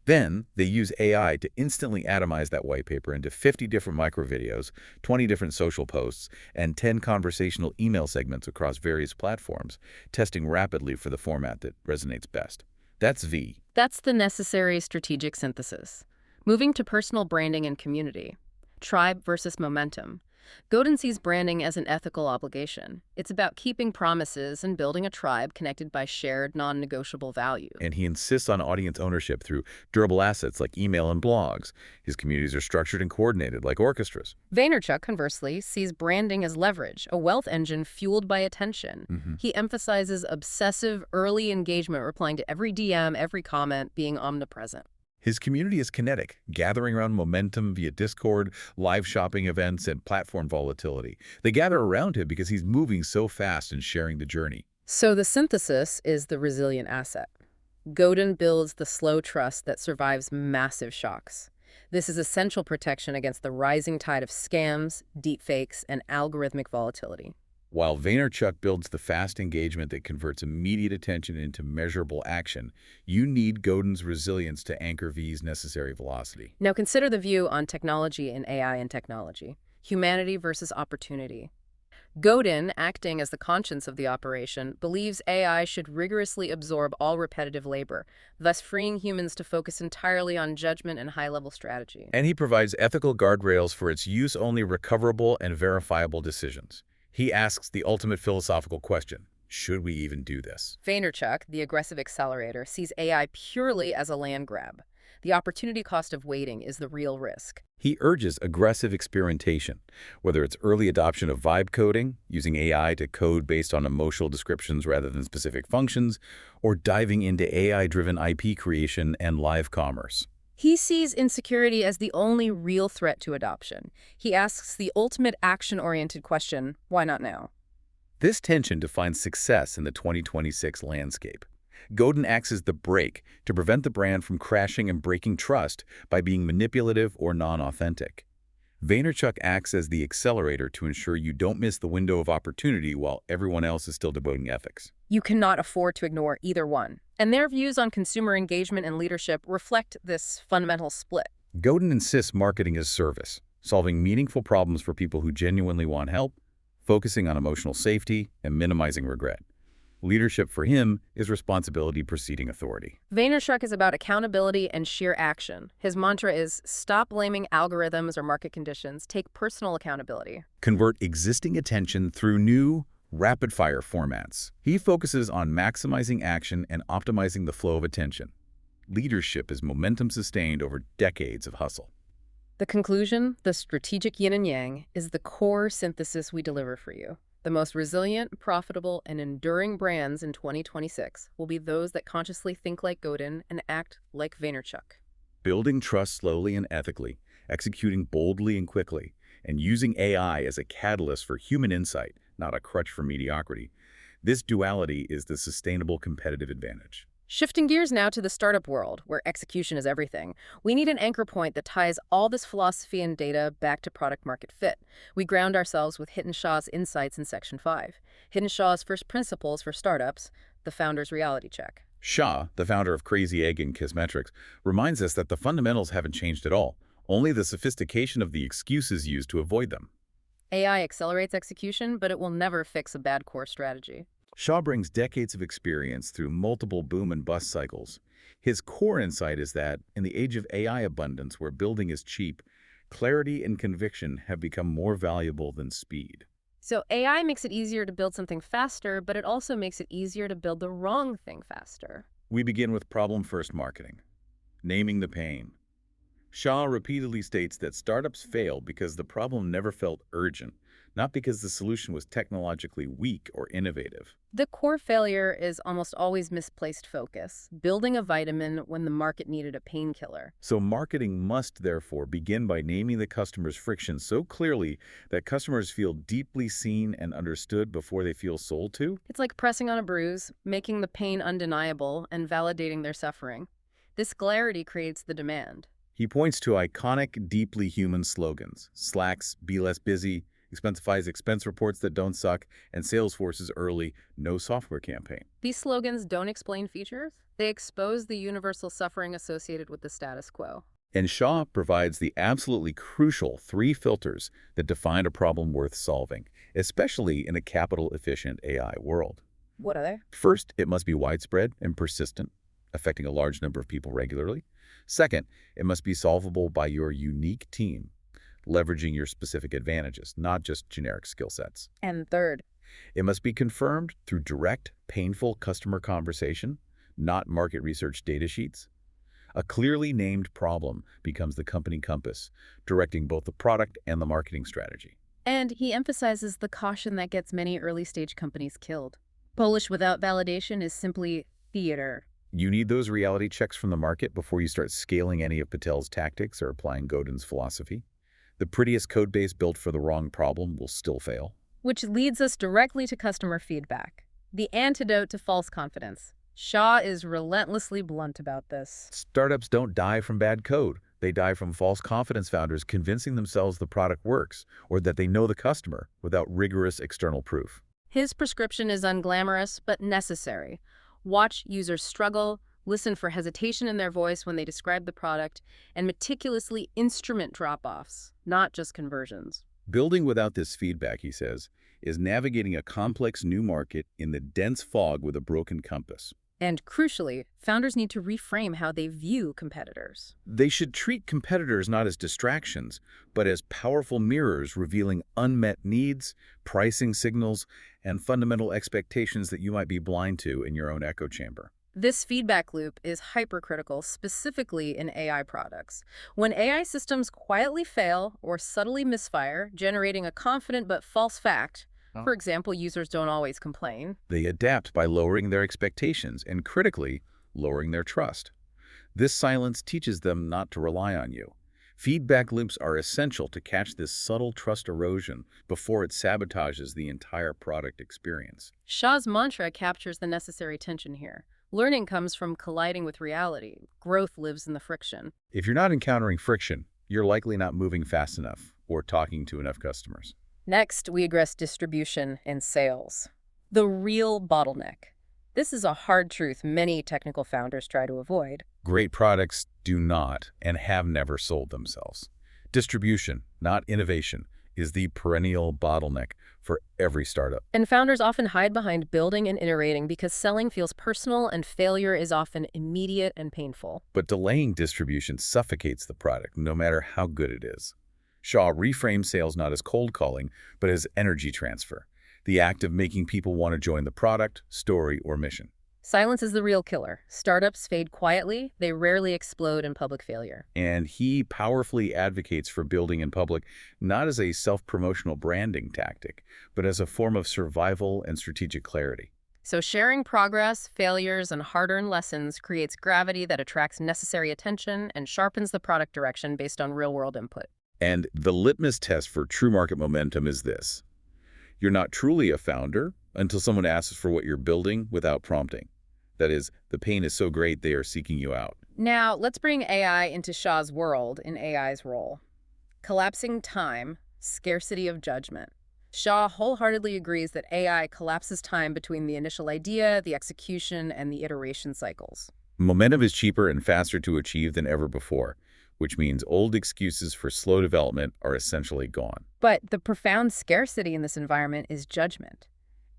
Then they use AI to instantly atomize that white paper into 50 different micro videos, 20 different social posts, and 10 conversational email segments across various platforms, testing rapidly for the format that resonates best. That's V. That's the necessary strategic synthesis. Moving to personal branding and community. Tribe versus momentum. Godin sees branding as an ethical obligation. It's about keeping promises and building a tribe connected by shared, non-negotiable values. And he insists on audience ownership through durable assets like email and blogs. His communities are structured and coordinated like orchestras. Vaynerchuk, conversely, sees branding as leverage, a wealth engine fueled by attention. He emphasizes obsessive, early engagement, replying to every DM, every comment, being omnipresent. His community is kinetic, gathering around momentum via Discord, live shopping events, and platform volatility. They gather around him because he's moving so fast and sharing the journey. So the synthesis is the resilient asset. Godin builds the slow trust that survives massive shocks. This is essential protection against the rising tide of scams, deepfakes, and algorithmic volatility. While Vaynerchuk builds the fast engagement that converts immediate attention into measurable action, you need Godin's resilience to anchor V's necessary velocity. Now consider the view on technology and AI and technology. Humanity versus opportunity. Godin, acting as the conscience of the operation, believes AI should rigorously absorb all repetitive labor, thus freeing humans to focus entirely on judgment and high-level strategy. And he provides ethical guardrails for its use-only recoverable and verifiable decisions. He asks the ultimate philosophical question, should we even do this? Vaynerchuk, the aggressive accelerator, sees AI purely as a land grab. The opportunity cost of waiting is the real risk. He urges aggressive experimentation, whether it's early adoption of vibe coding, using AI to code based on emotional descriptions rather than specific functions, or diving into AI-driven IP creation and live commerce. He sees insecurity as the only real threat to adoption. He asks the ultimate action-oriented question, why not now? This tension defines success in the 2026 landscape. Godin acts as the brake to prevent the brand from crashing and breaking trust by being manipulative or non-authentic. Vaynerchuk acts as the accelerator to ensure you don't miss the window of opportunity while everyone else is still debating ethics. You cannot afford to ignore either one. And their views on consumer engagement and leadership reflect this fundamental split. Godin insists marketing is service, solving meaningful problems for people who genuinely want help, focusing on emotional safety and minimizing regret. Leadership for him is responsibility preceding authority. Vaynerchuk is about accountability and sheer action. His mantra is stop blaming algorithms or market conditions, take personal accountability. Convert existing attention through new, rapid-fire formats. He focuses on maximizing action and optimizing the flow of attention. Leadership is momentum sustained over decades of hustle. The conclusion, the strategic yin and yang, is the core synthesis we deliver for you. The most resilient, profitable, and enduring brands in 2026 will be those that consciously think like Godin and act like Vaynerchuk. Building trust slowly and ethically, executing boldly and quickly, and using AI as a catalyst for human insight, not a crutch for mediocrity. This duality is the sustainable competitive advantage. Shifting gears now to the startup world, where execution is everything, we need an anchor point that ties all this philosophy and data back to product-market fit. We ground ourselves with Hiten Shah's insights in Section 5. Hiten Shah's first principles for startups, the founder's reality check. Shah, the founder of Crazy Egg and Kissmetrics, reminds us that the fundamentals haven't changed at all, only the sophistication of the excuses used to avoid them. AI accelerates execution, but it will never fix a bad core strategy. Shah brings decades of experience through multiple boom and bust cycles. His core insight is that, in the age of AI abundance where building is cheap, clarity and conviction have become more valuable than speed. So AI makes it easier to build something faster, but it also makes it easier to build the wrong thing faster. We begin with problem-first marketing, naming the pain. Shah repeatedly states that startups fail because the problem never felt urgent, not because the solution was technologically weak or innovative. The core failure is almost always misplaced focus, building a vitamin when the market needed a painkiller. So marketing must therefore begin by naming the customer's friction so clearly that customers feel deeply seen and understood before they feel sold to. It's like pressing on a bruise, making the pain undeniable, and validating their suffering. This clarity creates the demand. He points to iconic, deeply human slogans: Slack's "Be Less Busy," Expensify's "Expense Reports That Don't Suck," and Salesforce's early "No Software" campaign. These slogans don't explain features. They expose the universal suffering associated with the status quo. And Shah provides the absolutely crucial 3 filters that define a problem worth solving, especially in a capital-efficient AI world. What are they? First, it must be widespread and persistent, affecting a large number of people regularly. Second, it must be solvable by your unique team, leveraging your specific advantages, not just generic skill sets. And third, it must be confirmed through direct, painful customer conversation, not market research data sheets. A clearly named problem becomes the company compass, directing both the product and the marketing strategy. and he emphasizes the caution that gets many early-stage companies killed. Polish without validation is simply theater. You need those reality checks from the market before you start scaling any of Patel's tactics or applying Godin's philosophy. The prettiest code base built for the wrong problem will still fail. Which leads us directly to customer feedback, the antidote to false confidence. Shah is relentlessly blunt about this. Startups don't die from bad code. They die from false confidence founders convincing themselves the product works or that they know the customer without rigorous external proof. His prescription is unglamorous but necessary. Watch users struggle, listen for hesitation in their voice when they describe the product, and meticulously instrument drop-offs, not just conversions. Building without this feedback, he says, is navigating a complex new market in the dense fog with a broken compass. And crucially, founders need to reframe how they view competitors. They should treat competitors not as distractions, but as powerful mirrors revealing unmet needs, pricing signals, and fundamental expectations that you might be blind to in your own echo chamber. This feedback loop is hypercritical, specifically in AI products. When AI systems quietly fail or subtly misfire, generating a confident but false fact, for example, users don't always complain. They adapt by lowering their expectations and, critically, lowering their trust. This silence teaches them not to rely on you. Feedback loops are essential to catch this subtle trust erosion before it sabotages the entire product experience. Shah's mantra captures the necessary tension here. Learning comes from colliding with reality. Growth lives in the friction. If you're not encountering friction, you're likely not moving fast enough or talking to enough customers. Next, we address distribution and sales. The real bottleneck. This is a hard truth many technical founders try to avoid. Great products do not and have never sold themselves. Distribution, not innovation, is the perennial bottleneck for every startup. And founders often hide behind building and iterating because selling feels personal and failure is often immediate and painful. But delaying distribution suffocates the product, no matter how good it is. Shah reframed sales not as cold calling, but as energy transfer, the act of making people want to join the product, story, or mission. Silence is the real killer. Startups fade quietly, they rarely explode in public failure. And he powerfully advocates for building in public not as a self-promotional branding tactic, but as a form of survival and strategic clarity. So sharing progress, failures, and hard-earned lessons creates gravity that attracts necessary attention and sharpens the product direction based on real-world input. And the litmus test for true market momentum is this. You're not truly a founder until someone asks for what you're building without prompting. That is, the pain is so great they are seeking you out. Now, let's bring AI into Shah's world in AI's role. Collapsing time, scarcity of judgment. Shah wholeheartedly agrees that AI collapses time between the initial idea, the execution, and the iteration cycles. Momentum is cheaper and faster to achieve than ever before, which means old excuses for slow development are essentially gone. But the profound scarcity in this environment is judgment.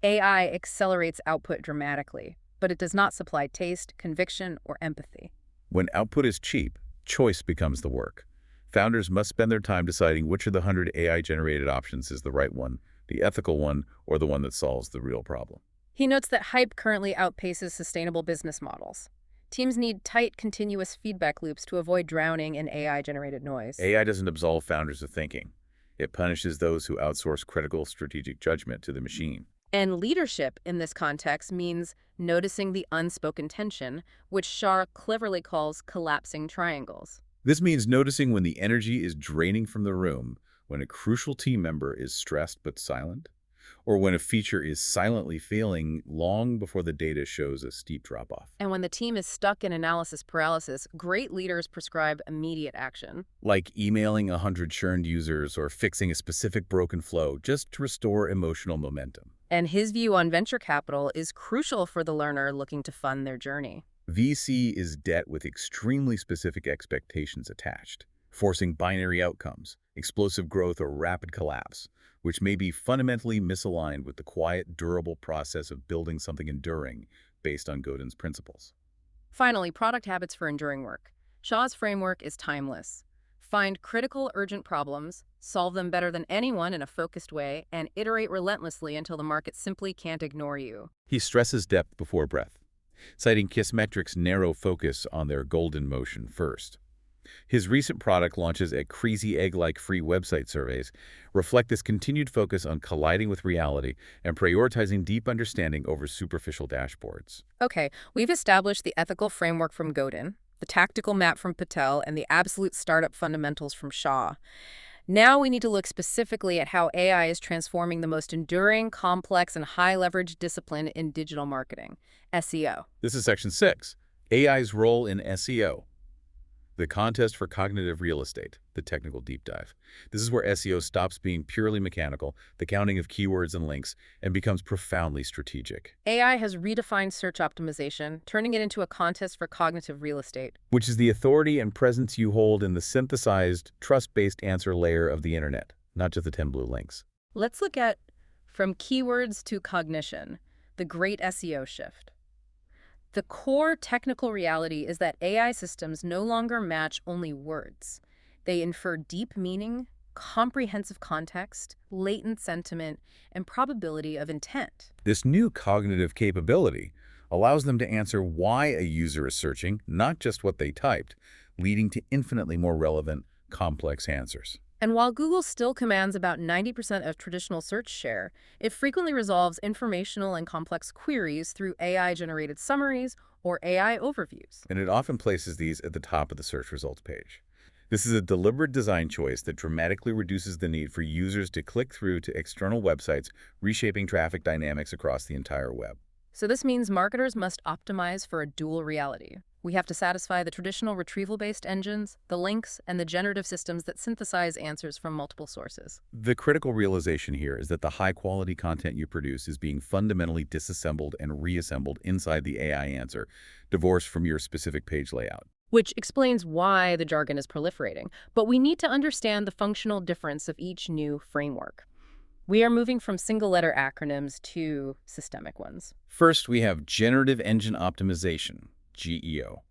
AI accelerates output dramatically, but it does not supply taste, conviction, or empathy. When output is cheap, choice becomes the work. Founders must spend their time deciding which of the 100 AI-generated options is the right one, the ethical one, or the one that solves the real problem. He notes that hype currently outpaces sustainable business models. Teams need tight, continuous feedback loops to avoid drowning in AI-generated noise. AI doesn't absolve founders of thinking. It punishes those who outsource critical strategic judgment to the machine. And leadership in this context means noticing the unspoken tension, which Shah cleverly calls collapsing triangles. This means noticing when the energy is draining from the room, when a crucial team member is stressed but silent, or when a feature is silently failing long before the data shows a steep drop-off. And when the team is stuck in analysis paralysis, great leaders prescribe immediate action. Like emailing 100 churned users or fixing a specific broken flow just to restore emotional momentum. And his view on venture capital is crucial for the learner looking to fund their journey. VC is debt with extremely specific expectations attached, forcing binary outcomes, explosive growth or rapid collapse, which may be fundamentally misaligned with the quiet, durable process of building something enduring based on Godin's principles. Finally, product habits for enduring work. Shah's framework is timeless. Find critical, urgent problems, solve them better than anyone in a focused way, and iterate relentlessly until the market simply can't ignore you. He stresses depth before breadth, citing Kissmetric's narrow focus on their golden motion first. His recent product launches at crazy egg-like free website surveys reflect this continued focus on colliding with reality and prioritizing deep understanding over superficial dashboards. Okay, we've established the ethical framework from Godin, the tactical map from Patel, and the absolute startup fundamentals from Shah. Now we need to look specifically at how AI is transforming the most enduring, complex, and high-leverage discipline in digital marketing, SEO. This is Section 6, AI's role in SEO. The contest for cognitive real estate, the technical deep dive. This is where SEO stops being purely mechanical, the counting of keywords and links, and becomes profoundly strategic. AI has redefined search optimization, turning it into a contest for cognitive real estate. Which is the authority and presence you hold in the synthesized, trust-based answer layer of the internet, not just the 10 blue links. Let's look at from keywords to cognition, the great SEO shift. The core technical reality is that AI systems no longer match only words. They infer deep meaning, comprehensive context, latent sentiment, and probability of intent. This new cognitive capability allows them to answer why a user is searching, not just what they typed, leading to infinitely more relevant, complex answers. And while Google still commands about 90% of traditional search share, it frequently resolves informational and complex queries through AI-generated summaries or AI overviews. And it often places these at the top of the search results page. This is a deliberate design choice that dramatically reduces the need for users to click through to external websites, reshaping traffic dynamics across the entire web. So this means marketers must optimize for a dual reality. We have to satisfy the traditional retrieval-based engines, the links, and the generative systems that synthesize answers from multiple sources. The critical realization here is that the high-quality content you produce is being fundamentally disassembled and reassembled inside the AI answer, divorced from your specific page layout. Which explains why the jargon is proliferating. But we need to understand the functional difference of each new framework. We are moving from single-letter acronyms to systemic ones. First, we have Generative Engine Optimization, GEO.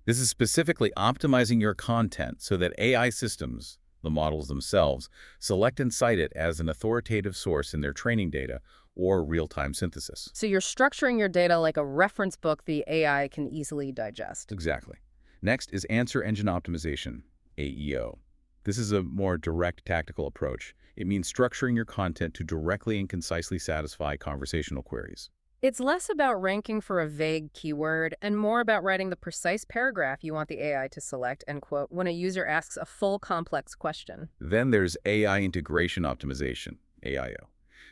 This is specifically optimizing your content so that AI systems, the models themselves, select and cite it as an authoritative source in their training data or real-time synthesis. So you're structuring your data like a reference book the AI can easily digest. Exactly. Next is Answer Engine Optimization, AEO. This is a more direct tactical approach. It means structuring your content to directly and concisely satisfy conversational queries. It's less about ranking for a vague keyword and more about writing the precise paragraph you want the AI to select and quote when a user asks a full complex question. Then there's AI Integration Optimization, AIO.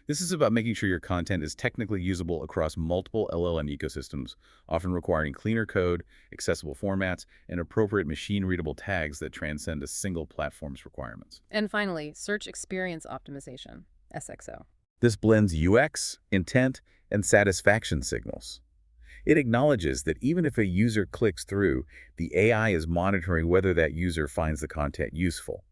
This is about making sure your content is technically usable across multiple LLM ecosystems, often requiring cleaner code, accessible formats, and appropriate machine-readable tags that transcend a single platform's requirements. And finally, Search Experience Optimization, SXO. This blends UX, intent, and satisfaction signals. It acknowledges that even if a user clicks through, the AI is monitoring whether that user finds the content useful.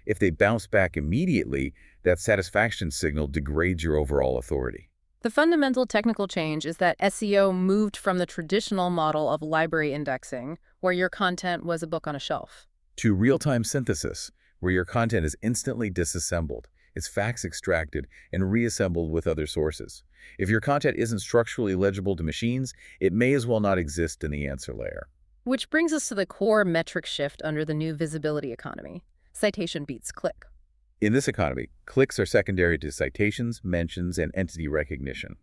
If they bounce back immediately, that satisfaction signal degrades your overall authority. The fundamental technical change is that SEO moved from the traditional model of library indexing, where your content was a book on a shelf, To real-time synthesis, where your content is instantly disassembled, its facts extracted, and reassembled with other sources. If your content isn't structurally legible to machines, it may as well not exist in the answer layer. which brings us to the core metric shift under the new visibility economy. Citation beats click. In this economy, clicks are secondary to citations, mentions, and entity recognition.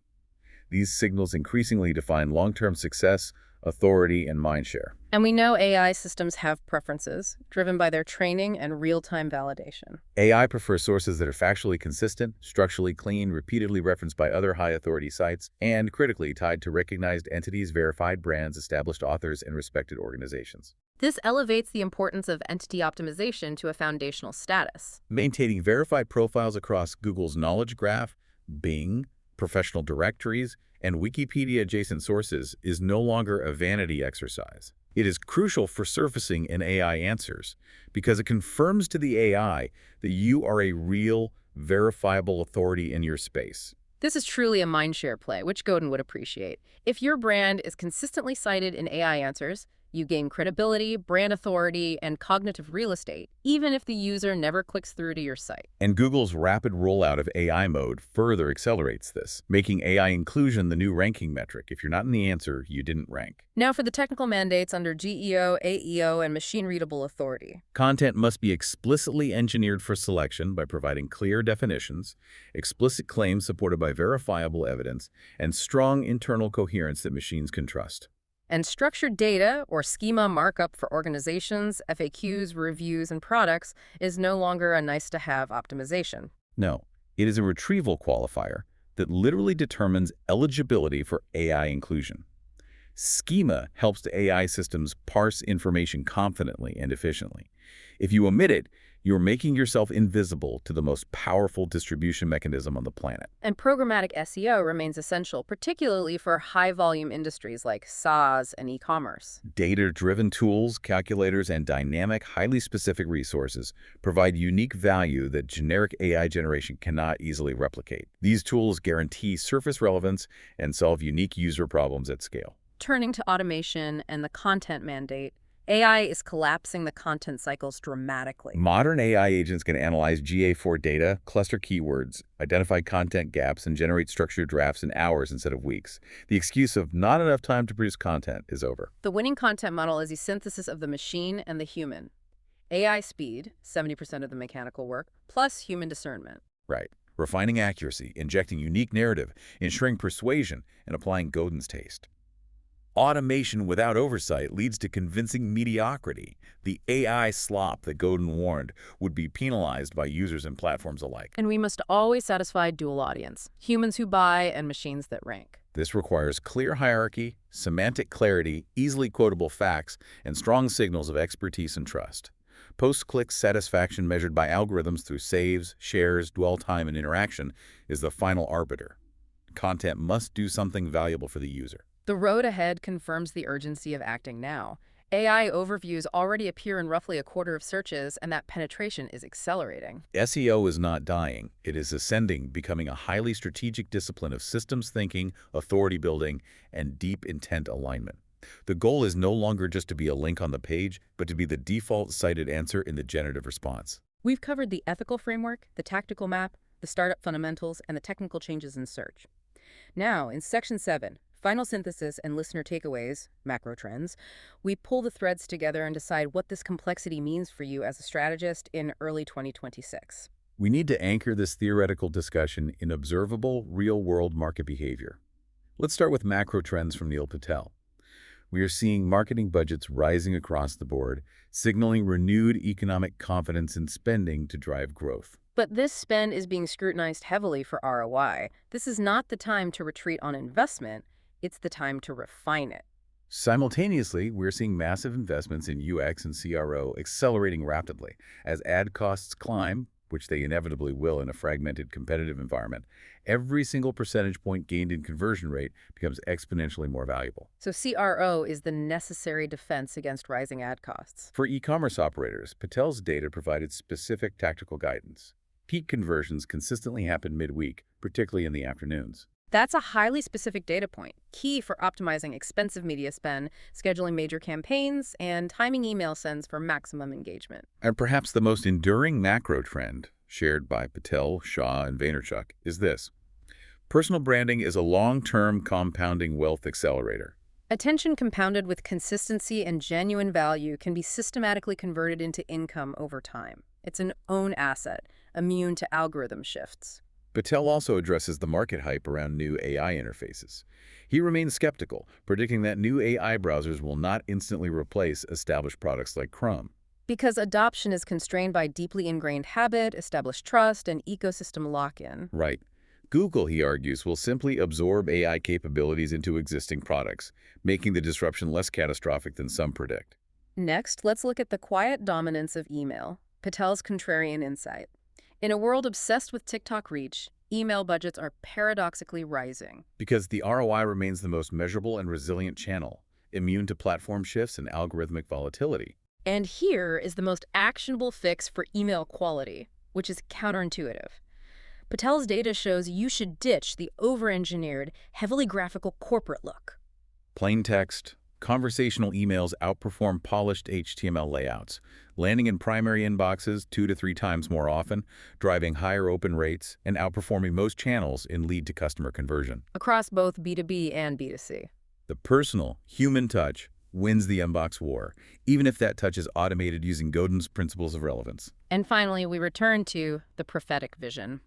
These signals increasingly define long-term success, authority, and mindshare. And we know AI systems have preferences, driven by their training and real-time validation. AI prefers sources that are factually consistent, structurally clean, repeatedly referenced by other high-authority sites, and critically tied to recognized entities, verified brands, established authors, and respected organizations. This elevates the importance of entity optimization to a foundational status. Maintaining verified profiles across Google's Knowledge Graph, Bing, professional directories, and Wikipedia-adjacent sources is no longer a vanity exercise. It is crucial for surfacing in AI answers because it confirms to the AI that you are a real, verifiable authority in your space. This is truly a mindshare play, which Godin would appreciate. If your brand is consistently cited in AI answers, you gain credibility, brand authority, and cognitive real estate, even if the user never clicks through to your site. And Google's rapid rollout of AI mode further accelerates this, making AI inclusion the new ranking metric. If you're not in the answer, you didn't rank. Now for the technical mandates under GEO, AEO, and machine-readable authority. Content must be explicitly engineered for selection by providing clear definitions, explicit claims supported by verifiable evidence, and strong internal coherence that machines can trust. And structured data, or schema markup for organizations, FAQs, reviews, and products, is no longer a nice-to-have optimization. No, it is a retrieval qualifier that literally determines eligibility for AI inclusion. Schema helps the AI systems parse information confidently and efficiently. If you omit it, you're making yourself invisible to the most powerful distribution mechanism on the planet. And programmatic SEO remains essential, particularly for high-volume industries like SaaS and e-commerce. Data-driven tools, calculators, and dynamic, highly specific resources provide unique value that generic AI generation cannot easily replicate. These tools guarantee surface relevance and solve unique user problems at scale. Turning to automation and the content mandate, AI is collapsing the content cycles dramatically. Modern AI agents can analyze GA4 data, cluster keywords, identify content gaps, and generate structured drafts in hours instead of weeks. The excuse of not enough time to produce content is over. The winning content model is a synthesis of the machine and the human. AI speed, 70% of the mechanical work, plus human discernment. Right. Refining accuracy, injecting unique narrative, ensuring persuasion, and applying Godin's taste. Automation without oversight leads to convincing mediocrity. The AI slop that Godin warned would be penalized by users and platforms alike. And we must always satisfy dual audience, humans who buy and machines that rank. This requires clear hierarchy, semantic clarity, easily quotable facts, and strong signals of expertise and trust. Post-click satisfaction measured by algorithms through saves, shares, dwell time, and interaction is the final arbiter. Content must do something valuable for the user. The road ahead confirms the urgency of acting now. AI overviews already appear in roughly a quarter of searches, and that penetration is accelerating. SEO is not dying. It is ascending, becoming a highly strategic discipline of systems thinking, authority building, and deep intent alignment. The goal is no longer just to be a link on the page, but to be the default cited answer in the generative response. We've covered the ethical framework, the tactical map, the startup fundamentals, and the technical changes in search. Now, in Section 7, Final Synthesis and Listener Takeaways, Macro Trends, we pull the threads together and decide what this complexity means for you as a strategist in early 2026. We need to anchor this theoretical discussion in observable, real-world market behavior. Let's start with macro trends from Patel. We are seeing marketing budgets rising across the board, signaling renewed economic confidence in spending to drive growth. But this spend is being scrutinized heavily for ROI. This is not the time to retreat on investment. It's the time to refine it. Simultaneously, we're seeing massive investments in UX and CRO accelerating rapidly. As ad costs climb, which they inevitably will in a fragmented competitive environment, every single percentage point gained in conversion rate becomes exponentially more valuable. So CRO is the necessary defense against rising ad costs. For e-commerce operators, Patel's data provided specific tactical guidance. Peak conversions consistently happen midweek, particularly in the afternoons. That's a highly specific data point, key for optimizing expensive media spend, scheduling major campaigns, and timing email sends for maximum engagement. And perhaps the most enduring macro trend, shared by Patel, Shah, and Vaynerchuk, is this. Personal branding is a long-term compounding wealth accelerator. Attention compounded with consistency and genuine value can be systematically converted into income over time. It's an own asset, immune to algorithm shifts. Patel also addresses the market hype around new AI interfaces. He remains skeptical, predicting that new AI browsers will not instantly replace established products like Chrome. Because adoption is constrained by deeply ingrained habit, established trust, and ecosystem lock-in. Right. Google, he argues, will simply absorb AI capabilities into existing products, making the disruption less catastrophic than some predict. Next, let's look at the quiet dominance of email, Patel's contrarian insight. In a world obsessed with TikTok reach, email budgets are paradoxically rising. Because the ROI remains the most measurable and resilient channel, immune to platform shifts and algorithmic volatility. And here is the most actionable fix for email quality, which is counterintuitive. Patel's data shows you should ditch the over-engineered, heavily graphical corporate look. Plain text, conversational emails outperform polished HTML layouts, landing in primary inboxes 2 to 3 times more often, driving higher open rates, and outperforming most channels in lead-to-customer conversion. Across both B2B and B2C. The personal, human touch wins the inbox war, even if that touch is automated using Godin's principles of relevance. And finally, we return to the prophetic vision.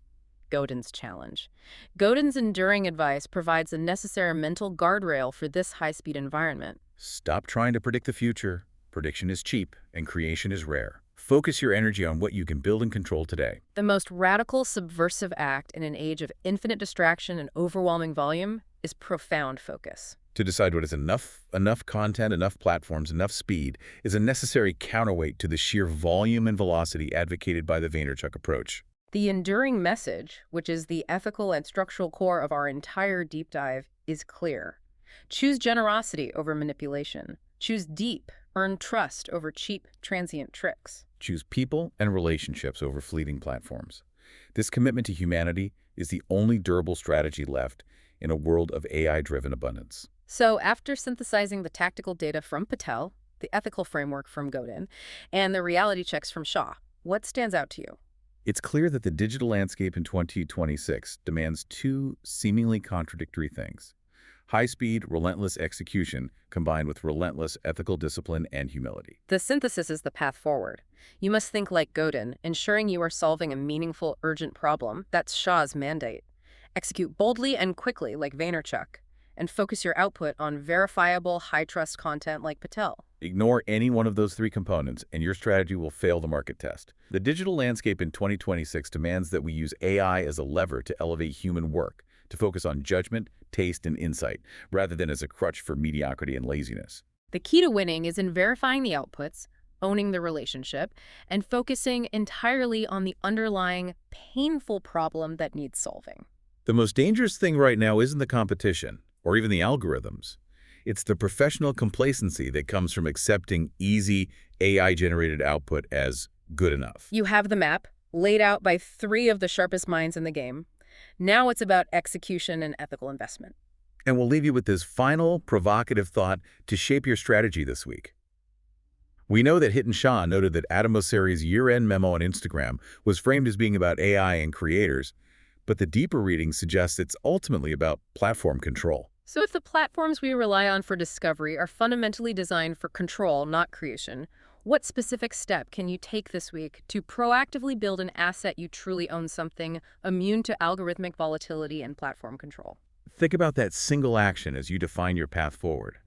Godin's challenge. Godin's enduring advice provides a necessary mental guardrail for this high-speed environment. Stop trying to predict the future. Prediction is cheap, and creation is rare. Focus your energy on what you can build and control today. The most radical, subversive act in an age of infinite distraction and overwhelming volume is profound focus. To decide what is enough content, enough platforms, enough speed, is a necessary counterweight to the sheer volume and velocity advocated by the Vaynerchuk approach. The enduring message, which is the ethical and structural core of our entire deep dive, is clear. Choose generosity over manipulation. Choose deep, earn trust over cheap, transient tricks. Choose people and relationships over fleeting platforms. This commitment to humanity is the only durable strategy left in a world of AI-driven abundance. So after synthesizing the tactical data from Patel, the ethical framework from Godin, and the reality checks from Shah, what stands out to you? It's clear that the digital landscape in 2026 demands 2 seemingly contradictory things. High-speed, relentless execution combined with relentless ethical discipline and humility. The synthesis is the path forward. You must think like Godin, ensuring you are solving a meaningful, urgent problem. That's Shah's mandate. Execute boldly and quickly like Vaynerchuk, and focus your output on verifiable, high-trust content like Patel. Ignore any one of those 3 components, and your strategy will fail the market test. The digital landscape in 2026 demands that we use AI as a lever to elevate human work, to focus on judgment, taste, and insight, rather than as a crutch for mediocrity and laziness. The key to winning is in verifying the outputs, owning the relationship, and focusing entirely on the underlying painful problem that needs solving. The most dangerous thing right now isn't the competition, or even the algorithms. It's the professional complacency that comes from accepting easy, AI-generated output as good enough. You have the map, laid out by three of the sharpest minds in the game. Now it's about execution and ethical investment. And we'll leave you with this final, provocative thought to shape your strategy this week. We know that Hiten Shah noted that Adam Mosseri's year-end memo on Instagram was framed as being about AI and creators, but the deeper reading suggests it's ultimately about platform control. So if the platforms we rely on for discovery are fundamentally designed for control, not creation, what specific step can you take this week to proactively build an asset you truly own, something immune to algorithmic volatility and platform control? Think about that single action as you define your path forward.